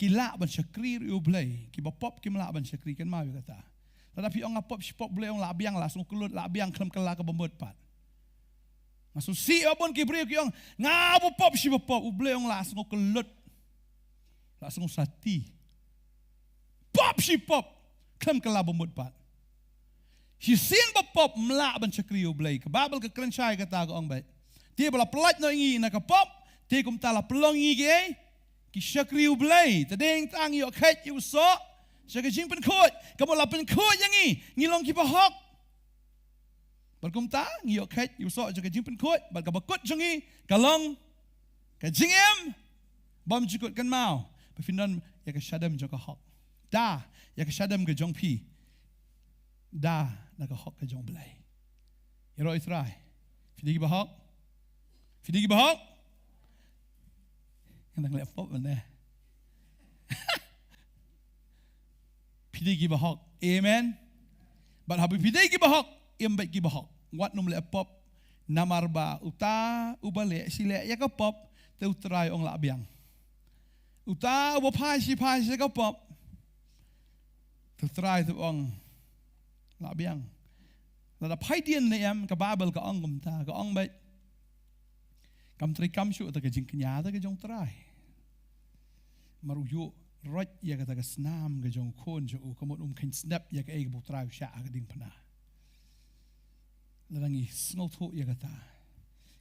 kila ban syakri ublay ki bapop ki mla ban syakri kan ma kata tetapi ong apop sipop blay ong labiang langsung kelut labiang klem kela ka bembot pat masuk si abon ki brio ki ong ngabu pop si bapop ublay ong langsung kelut langsung sati pop si pop klem kela bembot pat Hisin bapop mla ban chakriu blai ka babel ka krenchai ka ta ko ong bai ti bala plat no ngi na ka pop ti kum ta la plong ngi ge ki chakriu blai ta deng tang yo khet yu so sa ka jing pen khot ka bala pen khot yang ngi long ki pa hok bar kum ta ngi yo khet yu so sa ka jing pen khot bar ka bakut jongi ka long ka jing em bam chukut kan mau pa finan ya ka shadam jo ka hok da ya ka shadam ka jong pi da na ka hok ka jong blai ya ro Israel fidigi ba hok nang le pop man ne fidigi ba hok amen but habi fidigi ba hok em ba gi ba hok wat num le pop namar ba uta ubale sile ya ka pop te utrai ong la biang uta wo phai si ka pop te utrai te ong la biang la phai dien ne em ka babel ka ong kum ta ka ong bai kam tri kam shu ta ka jing knya ta ka jong trai maru yu rot ya ka ta ka snam ka jong khon jo ka mot kin snap ya ka e bu trai sha ka ding pana la ngi snol thu ya ka ta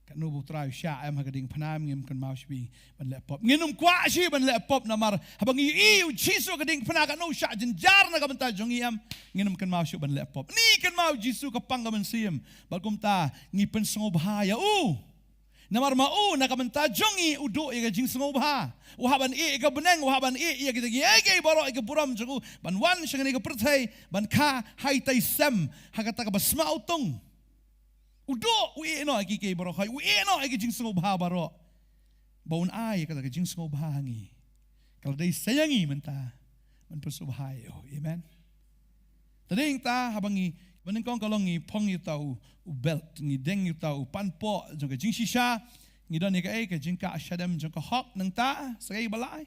ka no bu trai sha em ha ka ding pana ngim kan mau shbi ban le pop nginum kwa shi ban le pop na mar habang i jisu ka ding pana ka no sha jin jar na ka ban ta jong em nginum kan mau shu ban le pop ni kan mau jisu ka pang ka ban sim bal kum ta ngi pen sngo bahaya namar mau na ka ban ta jong i udo ya ka jing sngo bah u haban e ka beneng u haban e ya ka ge baro ka buram jogu ban wan shang ni ka perthai ban kha hai tai sem ha ka ta ka basma utong udo u e no ki ke baro khai u e no ki jing sngo bah baro baun ai ka jing sngo bah ngi kalau dai sayangi menta man persu bahai amen tading ta habangi baneng kong kalong ngi pong yu tau u belt ngi deng yu tau pan po jong ka jing shisha ngi don ni ka ka jing ka shadam jong ka hok nang ta sai balai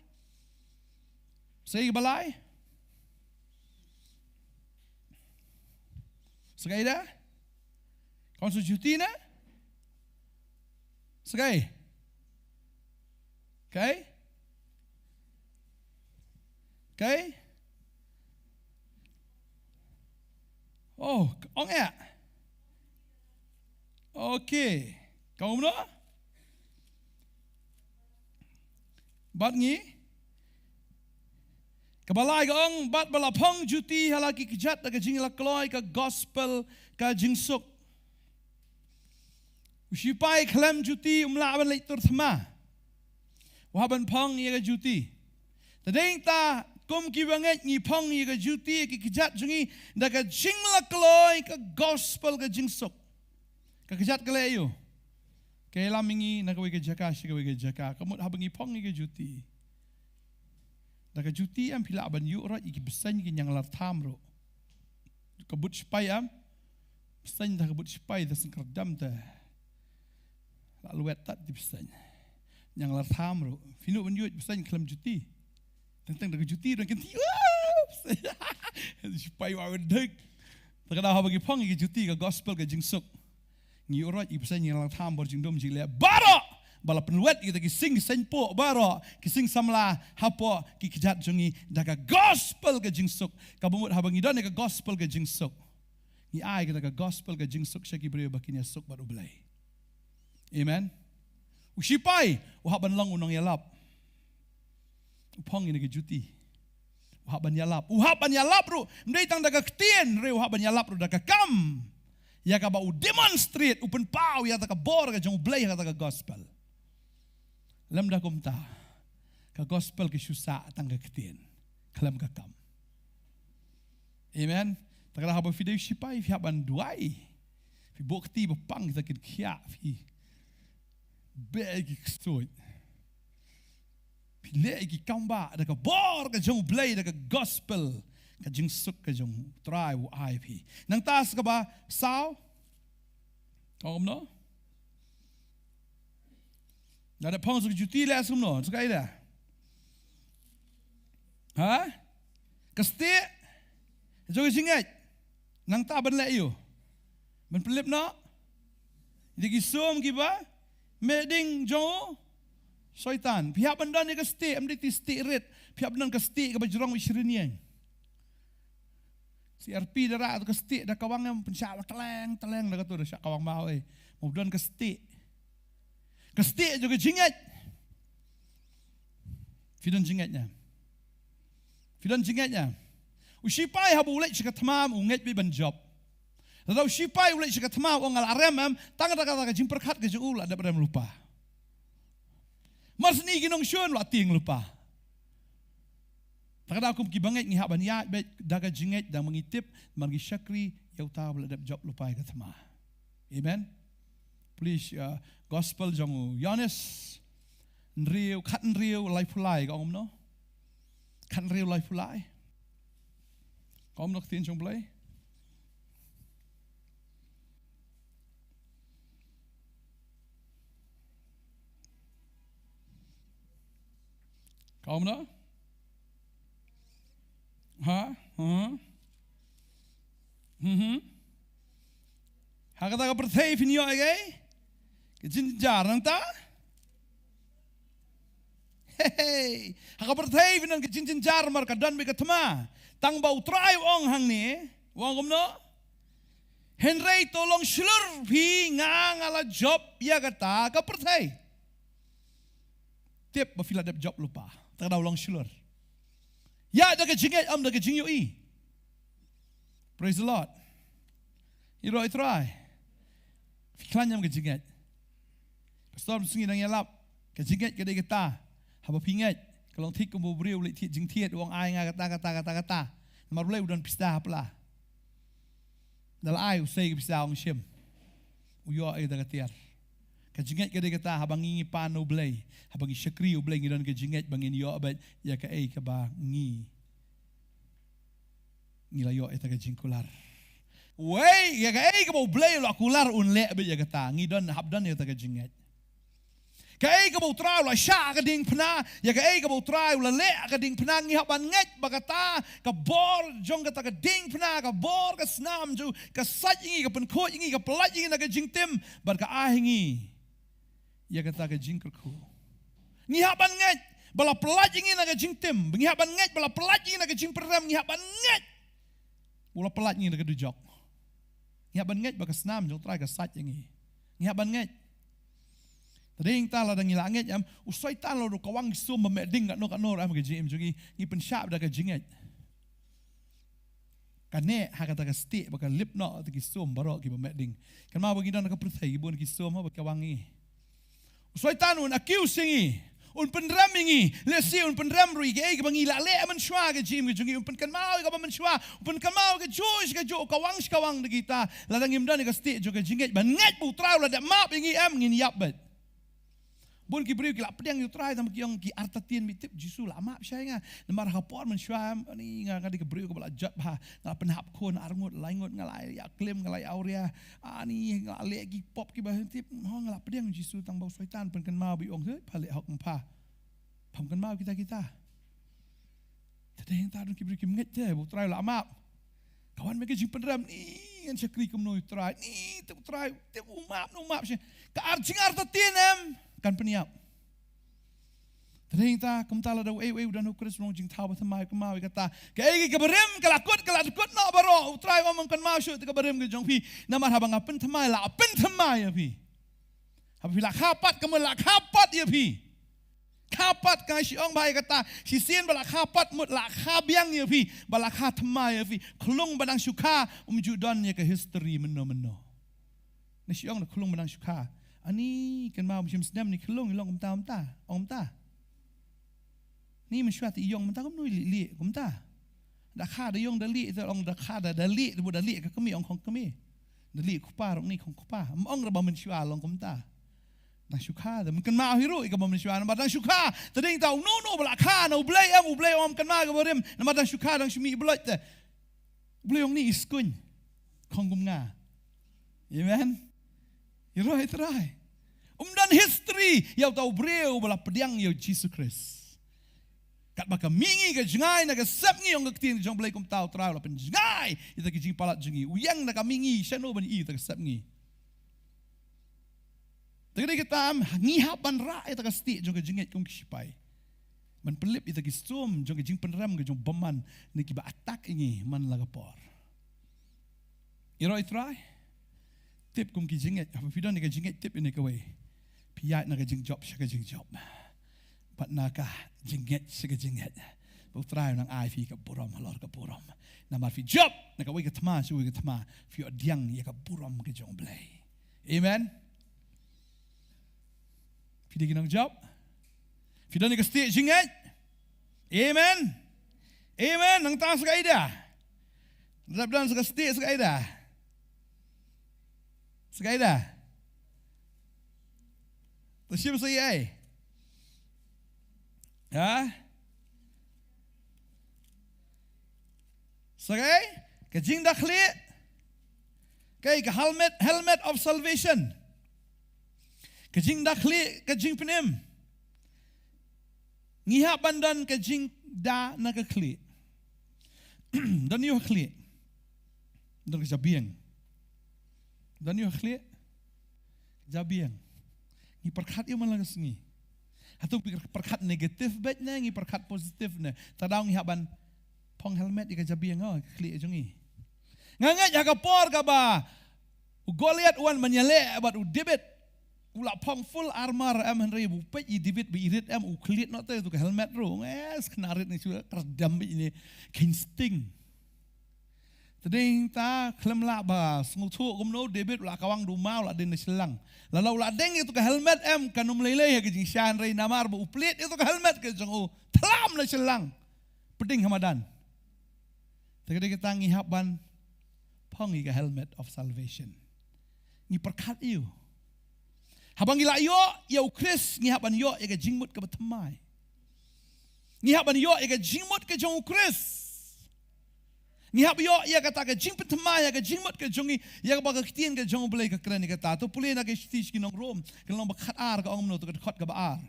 Segai dah? Kau sujuti na? Segai? Okay? Oh, ong ya? Okay. Kau mana? Bat ngi? Kabalai ka ong bat balapong juti halaki kijat na kajing lakloi ka gospel ka jingsuk. Usipai klem juti umlaban leitur thma. Wahaban pong iya ka juti. Tadeng ta kum kibanget ngi pong iya ka juti ki kijat jungi na kajing lakloi ka gospel ka jingsuk. Ka kijat kalayo. Kaya lamingi na kawai ka jaka si kawai ka jaka. Kamut habangi pong iya ka juti. Daga juti am pila aban yu rat iki besan ki nyang lar tham ro kabut spai am besan da kabut spai da sengkar dam ta lalu tat di besan nyang lar tham ro finu ban yu besan klem juti tentang daga juti dan kenti spai wa dek daga ha bagi pong iki juti ka gospel ka jingsuk ngi rat iki besan nyang lar tham bor jingdom jile baro bala penuet kita kising senpo baro kising samla hapo ki kijat jungi daga gospel ke jingsuk kabumut habangi don ke gospel ke jingsuk ni ai kita ke gospel ke jingsuk syaki brio bakinya suk baru belai amen usipai uhaban lang unang yalap upong ini ke juti uhaban yalap ru ndai tang daga ktien re uhaban yalap ru daga kam ya ka ba demonstrate open pau ya daga bor ke jong belai ka daga gospel lam dah kumta ka gospel ke susah tangga ketien kalam ka kam amen takala haba video sipai fi haban duai fi bokti bapang kita kin khia fi begi kstoit fi legi kamba da ka bor ka jong blai da ka gospel ka jing suk ka jong try wo ai fi nang tas ka ba sao kom no ada pang suk juti lah semua, sekai dah. Ha? Kesti, jogi singat, nang tak berlek you, berpelip nak, jadi kisum kiba, meding jo, syaitan. Pihak bandan ni kesti, amdi ti sti red, pihak bandan kesti kiba jurang wishrinian. CRP dara tu ke stick dah kawang yang pensyak teleng dah kata dah syak kawang mau kemudian ke stick juga jingat fidan jingatnya usipai habu ulai cika tamam unget bi banjob lalu usipai ulai cika tamam ongal arem tangan kata jing perkat ke jul ada berem lupa mas ni ginong syun la ting lupa Takada aku pergi banget ngihak banyak baik daga jinget dan mengitip margi syakri yau tahu ladap job lupa ke tama. Amen. Please gospel jangu Yohanes nriu kat nriu lai pulai ka omno. Kat nriu lai pulai. Ka omno tin jong play. Ka omno Hakata ka perthei finyo ay Kijinjar nang ta? Hey, haka perthei finan kijinjar mar kadan bi katma. Tang bau try ong hang ni, wong kumno. Henry tolong slur phi ngang ala job ya kata ka perthei. Tip ba fila dep job lupa. Tak ada ulang slur. Ya da kijinget am da kijingyo I. Praise the Lord. Iro try. Fiklanyam kijinget. Pastor mesti nang yalap. Kijinget kedai kita. Haba pinget. Kalau tik kumbu beriu lit tik jing tiet wong ai nga kata. Mar boleh udan pista pula. Dal ai usai pista ong shim. Uyo ai da katiar. Kijinget kedai kita habang ngi pano blay. Habang syakri blay ngidan kijinget bangin yo abad ya ka ai ka ba ngi. Ngilayo eta kijingkular. Wei, ya kai ka blay lo akular unle be ya kata ngidon habdan ya ta kijinget. Kai ka trau la sha ka ding pna, ya kai ka trau la le ka ding pna ngi haban nget bagata ka bor jong ka ding pna ka bor ka snam ju ka sat ngi ka pen ko ngi ka plat ngi na ka jingtem bar ka ahingi. Ya kata ka jingkerku. Ngi haban nget bala plat ngi na ka jingtem, ngi haban nget bala plat ngi na ka jingperam ngi haban nget. Bala plat ngi na ka dujok. Ngihaban nget baka senam jong try ka sat yang ni. Ngihaban nget. Tading ta la dang ngilanget yam usai ta lo kawang sum memeding kat no am ka jim jogi ngi pen syap da ka jinget. Kane ha kata ka stick baka lip no ta ki sum baro ki memeding. Kan ma bagi dan ka perthai bun ki sum ha baka wangi. Usai ta no accuse singi. Un penram ingi lesi un penram rui ke bangi la le man shwa ke jim ke jungi un pen kan mau ke man shwa un kan mau ke josh ke jo kawang de kita la dang im dan ke sti jo ke jinget ban nget bu trau la da map ingi am ngin yap bet bun ki briu ki la pedang yu trai tam ki yong ki artatien mi tip jisu la map shay nga namar hapor man shwa ni nga ka di ke briu ke bala jat ba na penhap kon arngut laingut ngalai ya klem ngalai auria ani ngale ki pop ki ba tip ho ngala pedang jisu tang bau syaitan pen kan mau bi ong he phale hok mpa pham kan mau kita tadi yang tahu ki briu ki nget je bu trai la map kawan mereka jing penram ni yang syakri kemnoi trai ni tu trai tip umap sye ka arjing artatien em kan peniap. Tading ta kumtala daw ay udan ukris mong jing tawa tamay kumawi kata kay kabarim kalakut no baro utray mo kan masyo ti kabarim ke jong pi naman habang apen tamay la apen tamay pi. Habi la kapat kamala kapat ya pi. Kapat kay si ong bay kata si sin bala kapat mut la kabyang ya pi bala katamay ya pi kulung badang syuka umjudan ya ke history meno. Na si ong na kulung badang syuka. Ani kan mau musim sedam ni kelong ilong om ta ni mensyuat iyong mentah kom li kom ta da kha da yong da li da ong da kha da li bu da li ka kami ong kong kami da li ku pa rong ni kong ku pa ong ra ba mensyua long kom ta da syuka da kan mau hiru ka ba mensyua na da syuka da ding tau no bala kha no blay om kan ma ga barim na da syuka dang shumi blot da blay ong ni iskun kong gum nga amen. Irai terai. Dan history yang tahu breu bala pediang yo Jesus Christ. Kat baka mingi ke jengai na ke sepngi yang ketin jong belai kum tahu terai la pen jengai ita ke jing palat jengi uyang na ka mingi shano ban I ta ke sepngi. Tadi kita ngihapan ra ita ke sti jong ke jenget kum kisipai. Man pelip ita ke sum jong ke jing penram ke jong beman ni ki ba atak ingi man lagapor. Iroi try. Tip kum ki jinget. Apa pidon ni ka jinget tip ini ka we. Piyat na ka jing job siya ka jing job. Pat na ka jinget siya ka jinget. Buk try nang ai fi ka buram halor ka buram. Na mar fi job na ka we ka tama su we ka tama. Fi odiang ya ka buram ka jong blay. Amen. Fi di kinang job. Fi don ni ka stick jinget. Amen. Amen. Nang ta sa ida. Rabdan sa stick sa ida. Sa ida. Tersiap saya ai. Ya. Sagai, kajing dakhli. Kay ka helmet of salvation. Kajing dakhli, kajing penim. Ngihap bandan kajing da nakakli. Dan yu khli. Dan kejabiang. Dan yu khli. Jabiang. Ngi perkat yu malang sengi. Atau perkat negatif bet na ngi perkat positif na. Tadaw ngi haban pong helmet ika jabiang oh khli jongi. Ngangat ya ka por ka ba. Goliat wan manyale abat udibet. Ula pong full armor henry bu pet i David bi irit u khlit no te tu ka helmet ro. Kenarit ni sudah kerdam ini kinsting. Tading ta klem la ba smutu kumno David la kawang dumau la den selang. Lalau la deng itu ka helmet kanum lele ya kijing shan rei namar bu uplit itu ka helmet ke jong tlam na selang. Peding hamadan. Tagade kita ngihap ban pong i ka helmet of salvation. Ni perkat iu. Habang gila yo ya ukris ngihap ban yo ya ka jingmut ka batamai. Ngihap ban yo ya ka jingmut ka jong ukris. Ngihap yo ya kata ka jing batamai ya ka jingmut ka jongi ya ka ba ka kitien ka jong blay ka kren ka ta to puli na ka stis kinong rom kanong bakat ar ka ong no to ka khot ka ba ar.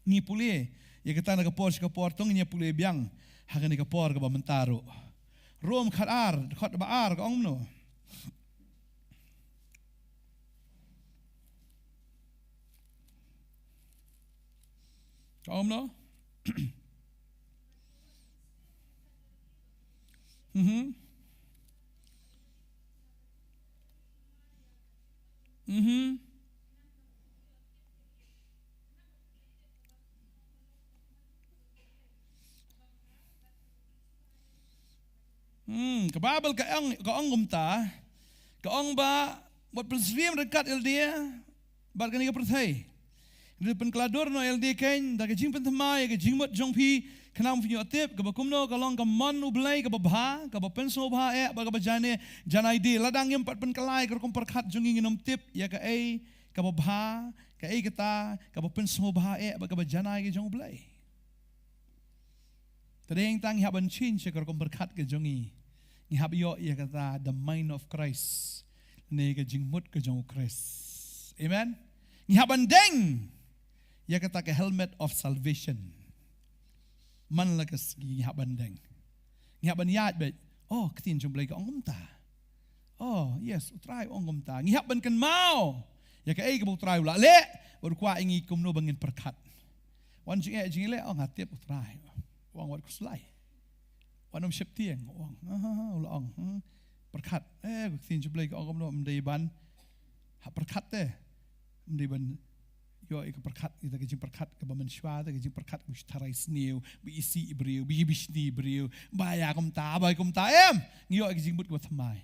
Ni puli ya kata na ka por tong ni puli biang hagan ka por ka ba mentaro. Rom khat ar khot ba ar ka ong no. Om no? Kababal ka ong gumta, ka ong ba, buat persevere dekat dia, bar ka ni ka perthai. Dia penklador no LD kain, dah kejing pentemai, kejing mut jong pi, kenam punya tip, kebakum no kalong keman ublay, kebabha, kebapenso bha bagabajane, janai di, ladang yang pat penkelai, kerkom perkat jonging inom tip, ya ka kebabha, ka kita, kebapenso bha bagabajanai ke jong ublay. Tadeng tang haban chin siya kerkom perkat ke jongi, ngihab yo ya kata the mind of Christ, ne kejing mut ke jong Christ, amen. Ngihaban deng. Ya kata ke helmet of salvation. Man la kas ngihaban deng. Ngihaban yat bet. Oh, ketin jom blay ka ong ta. Oh, yes, utray ong ta. Ngihaban kan mau. Ya ka ka utray ula le. Baru kwa ingi kumno bangin perkat. Wan jing le oh ngatip utray. Wang wat kuslay. Wanom syep tieng wang. Ula ong. Perkat. Ketin jom blay ka ong kumno mdai ban. Ha perkat te. Mdai ban yo ik perkat kita kejing perkat ke bamansywa ta kejing perkat us tarai snew bi isi ibriu bi bisni ibriu baya kum ta ngiyo kejing but ko thamai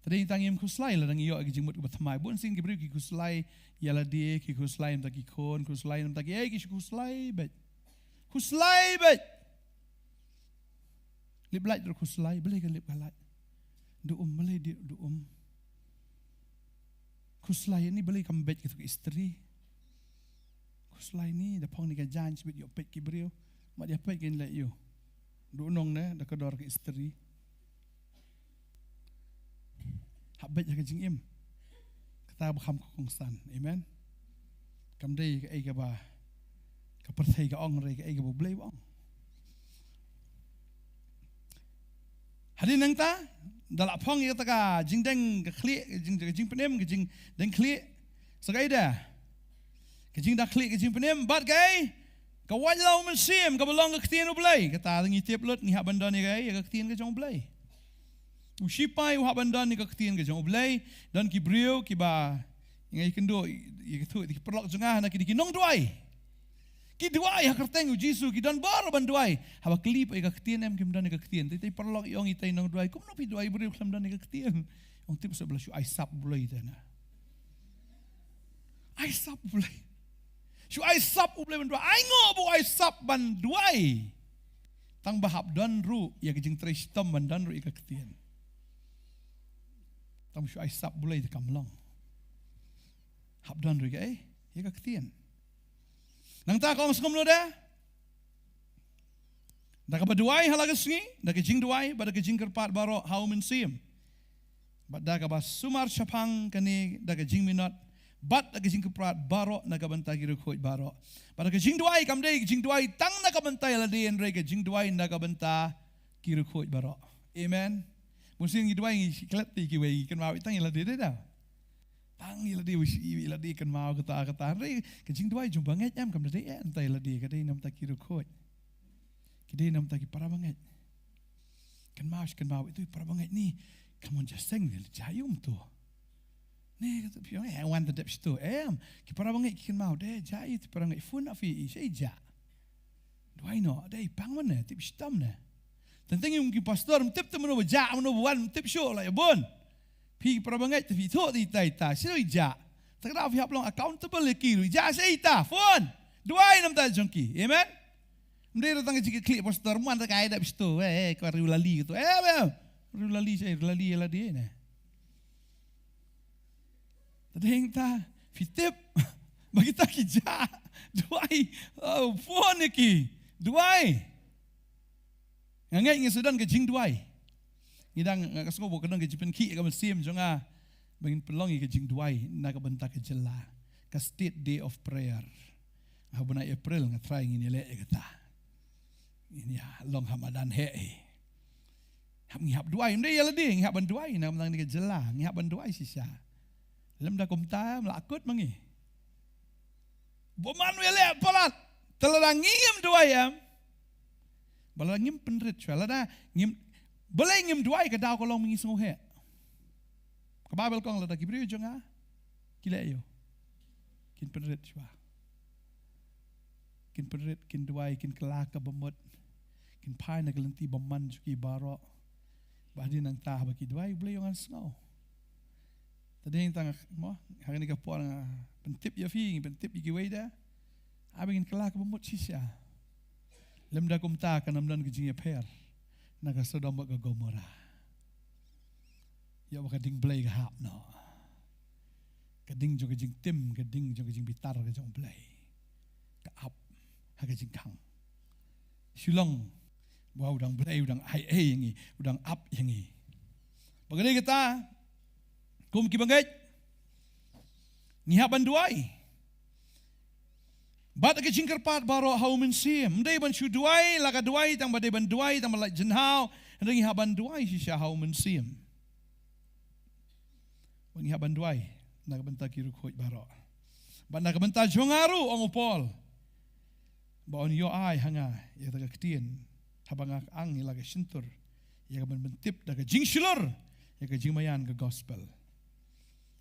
tadi tangim kuslai la ngiyo kejing but ko thamai bon sing ibriu ki kuslai yala die ki kuslai ta ki kon kuslai ta ki ki kuslai bet lip light ro kuslai beli ka lip kalai du beli di du kuslai ni beli kambet gitu ke istri. Kuslai ni dah pong ni ka jan sebit yo pet ki brio. Mak dia pet kin let yo. Du nong ne dah kedor ke istri. Habet ya ke jing im. Kata ba kham kong san. Amen. Kam dei ka ai ka ba. Ka perthai ka ong re ka ai ka bo blei bong. Hadin nang ta dalak pong ya taka jing deng kli jing penem jing deng kli sagai dah jing dah kli jing penem bat gai ka walau mensim ka belong ka tien ublai kata ngi tiep lut ngi hak bandon ni gai ka tien ka jong ublai Usipai uhaban dan ni kaktian ke jong oblay dan ki brio ki ba ngai kendo i tu di perlok jengah na ki nong duai. Ki duai ha kerteng u Jisu ki dan bar ban duai. Haba klip ai kaktian em kim dan ni kaktian. Tai perlok yong i tai nong duai. Kum no pi duai brio klam dan ni kaktian. Ong tip sebelah syu ai sap bulai tana. Ai sap bulai. Syu ai sap bulai ban duai. Ai ngo bu ai sap ban duai. Tang bahap dan ru ya kijing tristom ban dan ru i kaktian. Tam syu ai sap bulai te kamlong. Hap dan ru ya kaktian. Nang ta kong sengom lo dah. Da ka baduai halaga sengi, da kijing duai, ba da kijing kerpat baro hau min sim. Ba da ka ba sumar chapang kani da kijing minot, bat da kijing kerpat baro na ka banta giru khoi baro. Ba da kijing duai kam dei kijing duai tang na ka banta la dei en re kijing duai na ka banta giru khoi baro. Amen. Musim gi duai ngi klet ti ki wei kan mau tang la dei dah. Tang ila di ila di kan mau kata re kijing duai jum banget am kam dei entai la di ka dei nam ta giru khoi. Kidai nam taki para banget. Kan mau itu para banget ni. Come on just sing ni jayum tu. Ni kata piang wan tadap situ. Ki para banget ki kan mau deh jay tu para banget fun afi saya ja. Duai no deh pang mana tip sitam na. Tentang yung ki pastor tip tu meno ja meno wan tip show lah ya bon. Pi para banget tu tu ti ta siu ja. Takra fi haplong accountable ki ja saya ta fun. Duai nam ta jongki. Amen. Mereka datang ke klik pastor muan tak kaya dah bistu, kau riu lali gitu, riu lali saya lali lah dia ni. Tadi yang ta fitip bagi tak kijah, duai, phone ni ki, duai. Ngai ngai sudan ke jing duai, ngidang kasih kau kadang ke jipen ki kamu sim jonga, bangin pelongi ke jing duai, nak bentak ke jela, ke state day of prayer, habuna April ngatrai ini le kata. Ini ya long Hamadan he. Hab ngihap duai ndai ya ladi ngihap ban duai na mentang ni jela ngihap ban duai sisa. Lem da komta melakut mangi. Boman we le palat teladang ngim duai am. Bala ngim penrit chwala da ngim boleh ngim duai ka daw ko long mangi sengo he. Ka babel kong la da kibri jonga. Kila yo. Kin penrit chwa. Kin penrit kin duai kin kelaka bemut. Kin pai na galanti baman juki baro. Bahdi nang tah baki duai boleh yang snow. Tadi yang tang mo hari ni kapor nga pentip ya fi pentip iki weda. Abingin kelaka bemut sisa. Lem da kum ta kanam dan gijing ya per. Naga Sodom ga Gomora. Ya baka ding blay ga hap no. Kading jo gijing tim kading jo gijing bitar ga jong blay. Ka up ha gijing kang. Sulong Wah udang belai, udang ai yang ini, udang up yang ini. Bagaimana kita? Kum kibangait, ngihap banduai. Bat ke jingkar pat baro hau mensim. Mendai ban shu duai, laga duai, tang badai banduai, tang balai jenhau. Hendak ngihap banduai sisa hau mensim. Ngihap banduai, nak bentar kiru khoi baro. Bat nak bentar jongaru ang upol. Ba on yo ai hanga, ya taga ketien. Habang ang ilaga sintur, ya ka mentip daga jing silor, ya ka jing mayan ka gospel.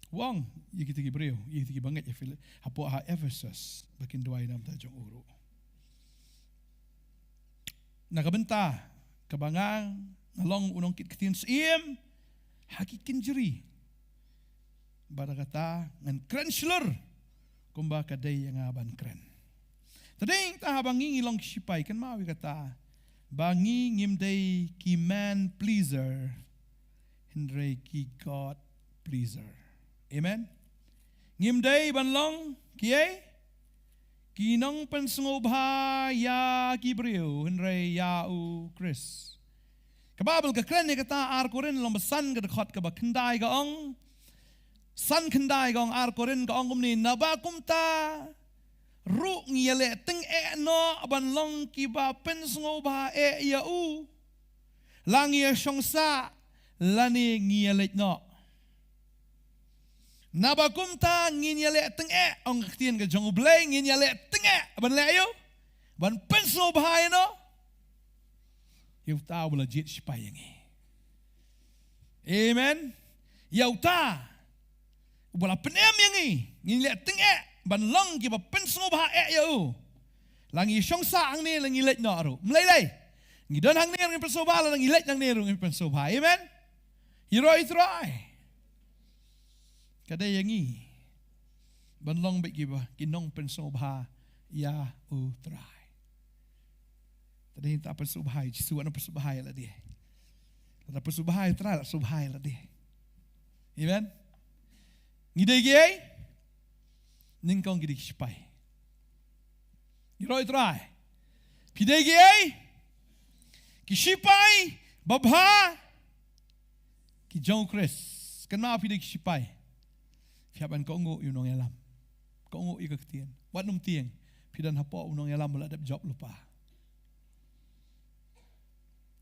Wang, ya kita gibreu, ya kita banget ya fil, hapo ha Ephesus, bakin duai nam ta jong uru. Nakabenta, kabangang, nalong unong kitkitin siem, hakikin jeri. Barakata ngan kren silor, kumba kaday yang aban kren. Tading ta habang ngilong sipay kan mawi kata. Bangi ngimday ki man pleaser, hindray ki God pleaser. Amen? Ngimday banlong kiyay, kinong pansungobha ya kibriyo, hindray yau Chris. Kababal ka kren kata ar ko rin lombasan ka dakot ka ba kenday ka ong, san kenday ka ong ar ko rin ka ong kumni nabakum ta, ru ngiyale teng no aban long kiba pensngo ba ya u lang ya shongsa lani ngiyale no nabakum ta ngiyale teng ong ktien ka jong blay ngiyale teng aban layo ban pensngo ba no yu ta bula jit sipayangi Amen. Yauta. Ubala penem yang ni let tengek ban long ki ba penso ba yau. Langi syong sa ang ni langi let no ru. Mlay. Ngi don hang ni ngi penso ba langi let nang ni ru ngi penso ba. Amen. Hiroi try. Kada yang ni ban long ba ki ba kinong penso ba ya u try. Tadi tak penso ba Jisu ana penso ba la dia. Tak penso ba try la so ba la dia. Amen. Ngidai gay, ningkong gidi kispai. Hiroi try. Pidai gay, kispai, babha, ki John Chris. Kenapa pidai kispai? Fiapan kau ngu yunong yalam, kau ngu ikut tiang. Wat num tiang, pidan hapa unong yalam beladap job lupa.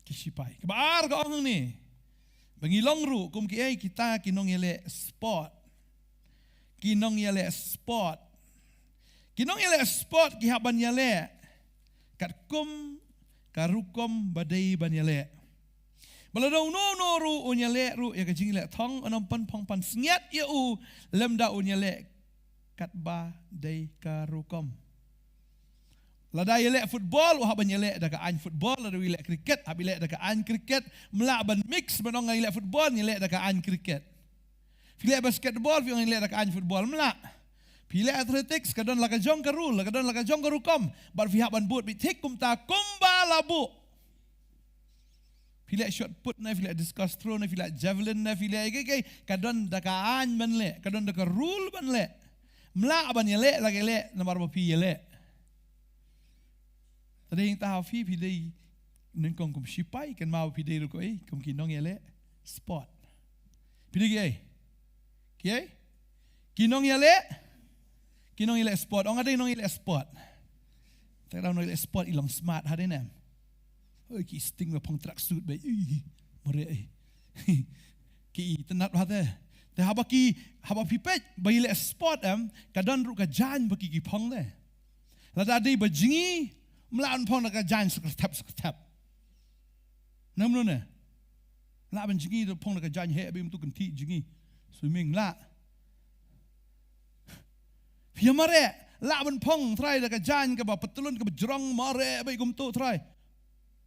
Kispai. Kebar kau orang ni, bangilong ru kum kiai kita kinong yale sport. Kinong yale sport. Kinong yale sport ki haban yale. Kat kum karukom badai ban yale. Baladau no ru unyale ru ya kajing le thong anam pan pong pan snyat ya u lemda unyale kat ba dai karukom. Lada yale football u haban yale da ka an football lada yale cricket habile da ka an cricket melak ban mix banong yale football yale da ka an cricket. Pila basketball, pila nilai rakan football melak. Pila athletics, kadang laka jong karul, kadang laka jong karukom. Bar pihak ban buat bitik kumta kumba labu. Pila shot put na, pila discus throw na, pila javelin na, pila ikay kadang dakaan ban le, kadang daka rule ban le. Melak ban yale, lagi le, namar bapi yale. Tadi yang tahu pila nengkong kum sipai, kan mau pila ruko kum kinong yale sport. Pila gay. Okay? Kinong yale sport. Orang ada kinong yale sport. Tak tahu yale sport ilang smart hari ni. Oh, ki sting lapang track suit baik. Mereka. Ki tenat hati. Tapi haba pipet bayi yale sport kadang ru kajan bagi ki pong le. Lada ada bajingi melawan pong nak kajan seketap. Namun ne. Lawan jingi pong nak kajan he abim tu ganti jingi. Swimming lah. Dia mare, lah ben pong try dah kajan ke bapa petulun ke berjerong mare baik gumtu try.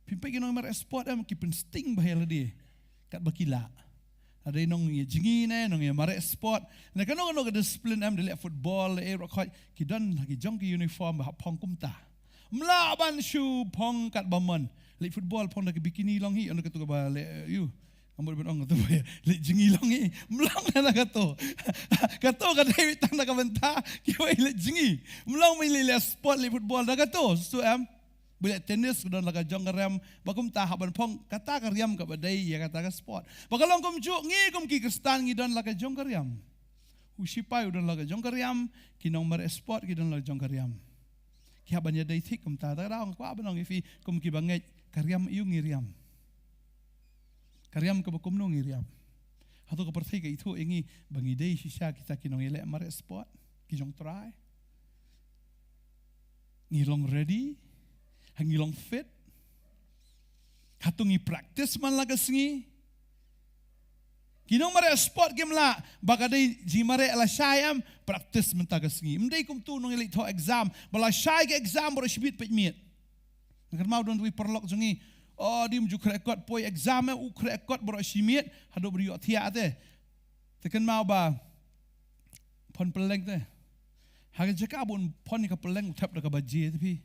Pimpai kinong mare sport ki pensting bahaya dia. Kat bakila. Ada nong ye jingi ne, nong ye mare sport. Nah kanong ke disiplin dia football, rock ki dan ki jong ki uniform bah pong kumta. Melaban shoe pong kat bamon. Lek football pong dah ke bikini long hi, anda ketu ke balik you. Ambil benong tu ya, lek jingi long ni, melang nak kata, kata David tang nak bentar, kau lek jingi, melang main lek sport lek football nak kata, so boleh tenis dan nak jong kariam, bakum tahap pong kata kariam ke badai, ya kata ke sport. Bakalong kum juk ngi kum ki Kristan ngi dan nak jong kariam, usipai dan nak jong kariam, kinong mer sport ki dan nak jong kariam. Kia banyak day tik kum tak tahu apa benong ifi kum ki banget kariam iu ngiriam. Kariam ke bakum nong iriam. Atau ke pertai ke itu ingi bangidei sisa kita kinong elek mare sport, kijong try. Ngilong ready, ngilong fit. Hatungi practice man laga sengi. Kinong mare sport game la, bakadai ji mare la syayam practice mentaga sengi. Mendai kum tu nong elek to exam, bala syay ke exam bro shibit pet miet. Ngan mau don wi perlok jungi. Oh, dia menjuk rekod poi exam rekod berok simit hado beri otia te. Tekan mau ba pon peleng te. Haga jaka bun pon ka peleng utap da ka baji tapi.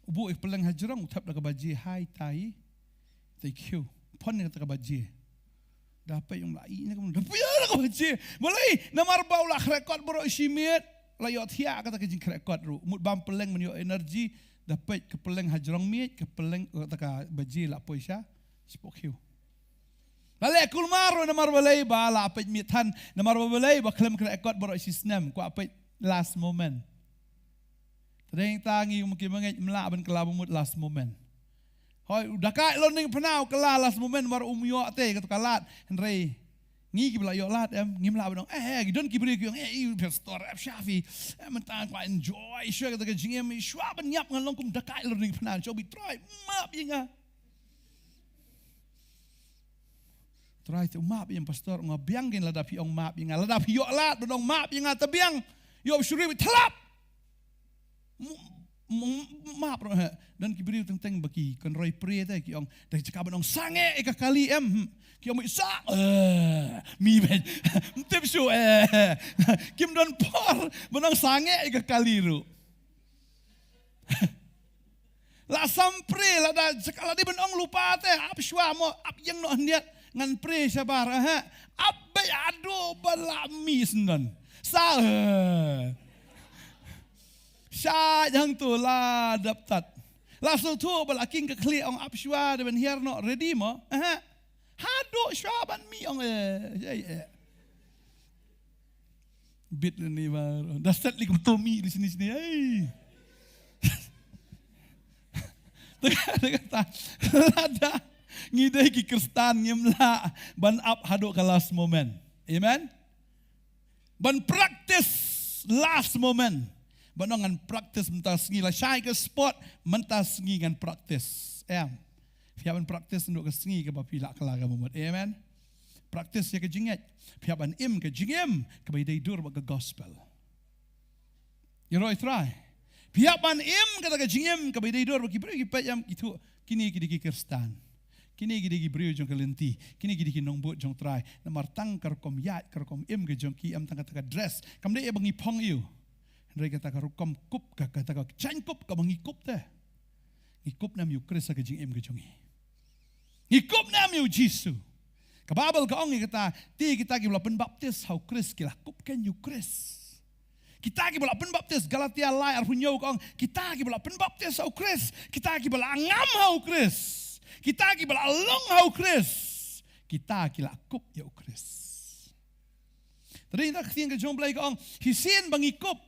Ubu ik peleng hajrong utap da ka baji hai tai. Thank you. Pon ka baji. Dapat yang lain ni kamu dapat ya ka baji. Mulai namar bau lah rekod berok simit la otia kata ke jing rekod ru. Mut bam peleng menyo energi dapat kepeleng hajrong miet kepeleng taka baji la poisha spok hiu balik kulmaro namar balai bala apet mitan namar balai ba klem kena ekot boro sistem ku apet last moment tadeng tangi mungkin banget melak ben kelabung mut last moment hoi udah kai loning penau kela last moment mar umyo te katu kalat henry ngi ki bela yo lat ngi mla benong gidon ki beri ki you pastor Syafi mentang ku enjoy sure kata jingem shwa ben nyap ngalong kum dakai learning penal cobi try map inga Try tu map yang pastor ngabiang gen ladapi ong map yang ladapi yo lat bedong map yang tabiang yo suri telap. Map dan kibri tentang bagi kon roy pre ta ki ong dak cakap bedong sange eka kali ki ong sa mi ben tip show kim don por bedong sange eka kali ru. La sampre la da sekala di benong lupa teh ap syua mo ap yang no niat ngan pre sabar ap be ado balami sendan sa yang tu la daptat la so tu balaking ke kli ong ap syua de ben hier no ready mo hado syua ban mi ong bit ni bar dasat lik tomi di sini Kata lada ngidai ki kristan nyemla ban up hado ke last moment. Amen. Ban practice last moment. Banongan practice mentas ngi la syai ke sport mentas ngi ngan practice. Fiaban practice untuk ke sengi ke bapila kelaga moment. Amen. Practice ya ke jinget. Fiaban ke jingem ke bai dur ke gospel. You know try. Pihak ban kata ke jingem ke bidai dor bagi beri payam itu kini gidi kristan. Kini gidi beri jong kelenti. Kini gidi nongbut jong try. Namar tang kerkom yat kerkom ke jong ki tang dress. Kamde e bangi pong you. Hendai kata kerkom kup kata chan kup ka bangi kup teh. Ikup nam you kris ke jingem ke jongi. Ikup nam you Jisu. Ka Bible ka ong kata ti kita ki bela penbaptis hau kris kila kup ken you kris. Kita ki bela penbaptis Galatia lai arpunyo kong kita ki bela penbaptis au Kris kita ki bela ngam au Kris kita ki bela long au Kris kita ki la kup ya Kris. Tadi nak tin ke jong blai kong hisin bang ikup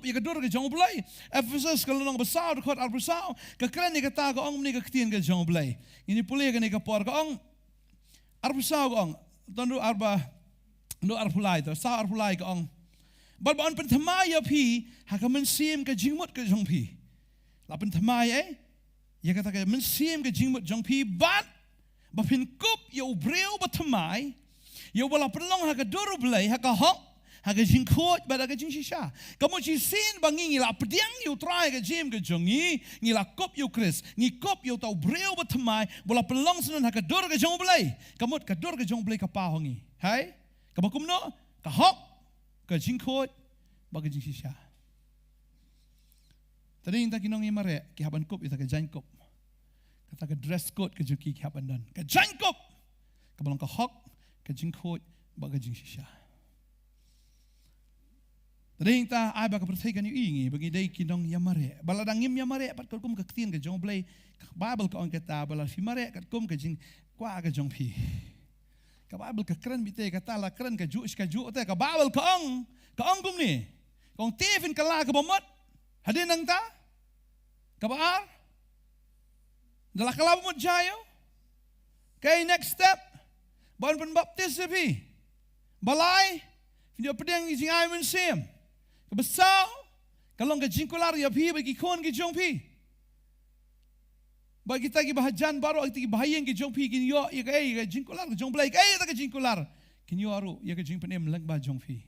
ya kedur ke jong blai Efesus kalau nong besar kot ar besar ke keren ni kata kong ni ke tin ke jong blai ini pulih ke ni ke por kong ar besar kong tondu arba ndo ar pulai to sa ar pulai kong Balbaan pentamai ya pi, haka mensim ke jingmut ke jong pi. La pentamai ya kata ke mensim ke jingmut jong pi, bat bapin kup ya ubreu batamai, ya wala pelong haka doru belai, haka hok, haka jingkut, bat haka jing shisha. Kamu cisin bangi ngila pediang yu try ke jim ke jongi, ngila kup yu Kris, ngi kup yu tau breu batamai, wala pelong senun haka doru ke jong belai. Kamu ke doru ke jong belai kapahongi. Hai, kamu kumno, kahok. Ke jingkot bagi jing sisya. Tadi kita kinong imare ki haban kup ita ke jangkop. Kata ke dress code ke juki ki haban dan. Ke jangkop. Ke balong ke hok ke jingkot bagi jing sisya. Tadi kita ai baka pertaikan yu ingi bagi dai kinong yamare. Baladang ngim yamare pat kum ke tin ke jong blai Bible ke on kata bala fimare kat kum ke jing kwa ke jong pi. Ka Bible ka keren bite kata la keren ka ju te ka Bible ka ong gum ni kong tivin kala ka bomot hadin nang ta ka baar dala kala bomot jayo kay next step ban baptis pi balai video pedang jing ai men sim ka besau kalong ka jingkular ya pi bagi kon ki jong pi bagi kita ki bahajan baru kita ki bahayang ki jong pi kin yo ya ka jingkular ka jong blai ka ta ka jingkular kin yo aru ya ka jing penem lang ba jong pi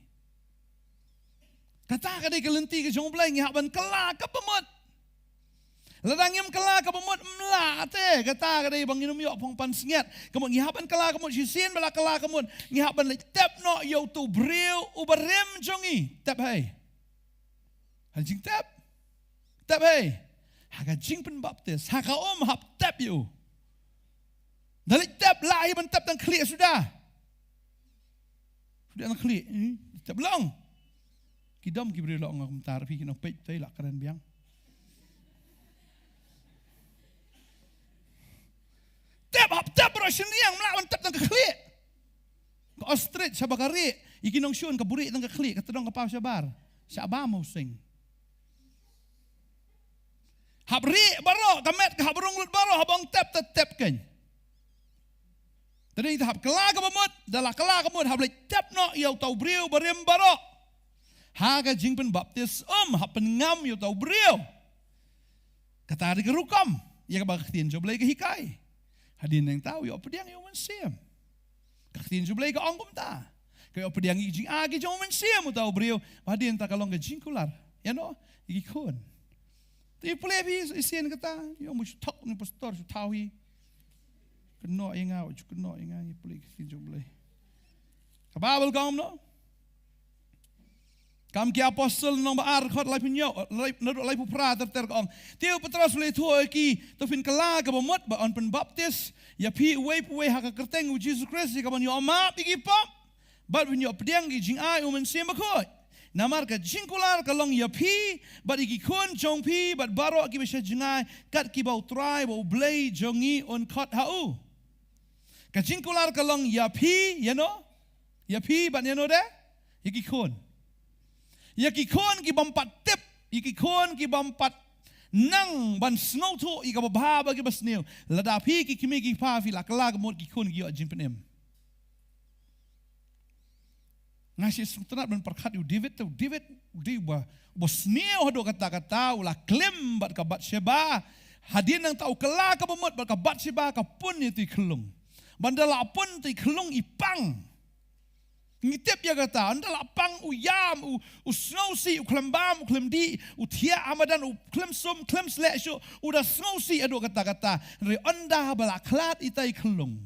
kata ka dei ka lenti ka jong blai ngi haban kala ka pemot ladang yam kala ka pemot mla te kata ka dei bang inum yo pong pan singet kamu ngi haban kala kamu sisin bala kala kamu ngi haban le tep no yo tu breu ubarem jongi tep hai jing tep hai haka jing pen baptis, haka hap tap you. Dalik tap lah, iban tap dan klik sudah. Sudah dan klik, tap long. Kidam kibri lo ngam tar pi kinong pej tay la keren biang. Tap bro sendiriang melawan tap dan klik. Ka ostrich sabagari, ikinong syun kaburi dan klik, katadong kapaw sabar. Sabah mau sing. Habri baro kamet ka habrung lut baro habang tap kan. Tadi tahap kela ka bamut dala kela ka mut hablai tap no yau tau briu barem baro. Haga jingpen baptis hapen ngam yau tau briu. Kata hari kerukam ya ka baktian coblai ke hikai. Hadin yang tahu yo pediang yo mensiam. Kaktin jublay ka ong kumta. Kaya pediang ijing agi jong mensia mo tao brio. Padin ta kalong ka jingkular. Yan o, ikikon. Ti pulay isian kata. Yung mo tok ni pastor tawi. Keno inga, keno inga ni pulay kaktin jublay. Kababal kaum no. Kam ki apostol nang baar khot lai pinyo lai pupra ter kong tiu Petros le thoi ki to fin kala ka bomot ba on pen baptis ya pi we ha ka kerteng u Jesus Christ ka ban yo ma pigi pop but when yo pediang gi jing ai men sem khoi namar ka jingkular ka long ya pi but iki kun jong pi but baro ki be jingai kat ki bau try bau blay jongi on khot ha u ka jingkular ka long ya pi you know ya pi but you know de iki kun Yakikon ki bampat tip, yakikon ki bampat nang ban snow to ika bababa ki basneo. Ladapi ki kimi ki pa fi lakalag mod ki kon ki jimpenem. Ngasih sultanat ban perkat David di ba sneo hado kata-kata ula klem bat ka bat sheba. Hadin nang tau kala ka bamot bat ka bat sheba ka pun itu kelung. Bandala pun tu kelung ipang. Ngitip ya kata, anda lapang uyam, usnausi, uklembam, uklemdi, utia amadan, uklemsum, klemslesho, udah snausi adu kata-kata. Dari anda balaklat itai kelung.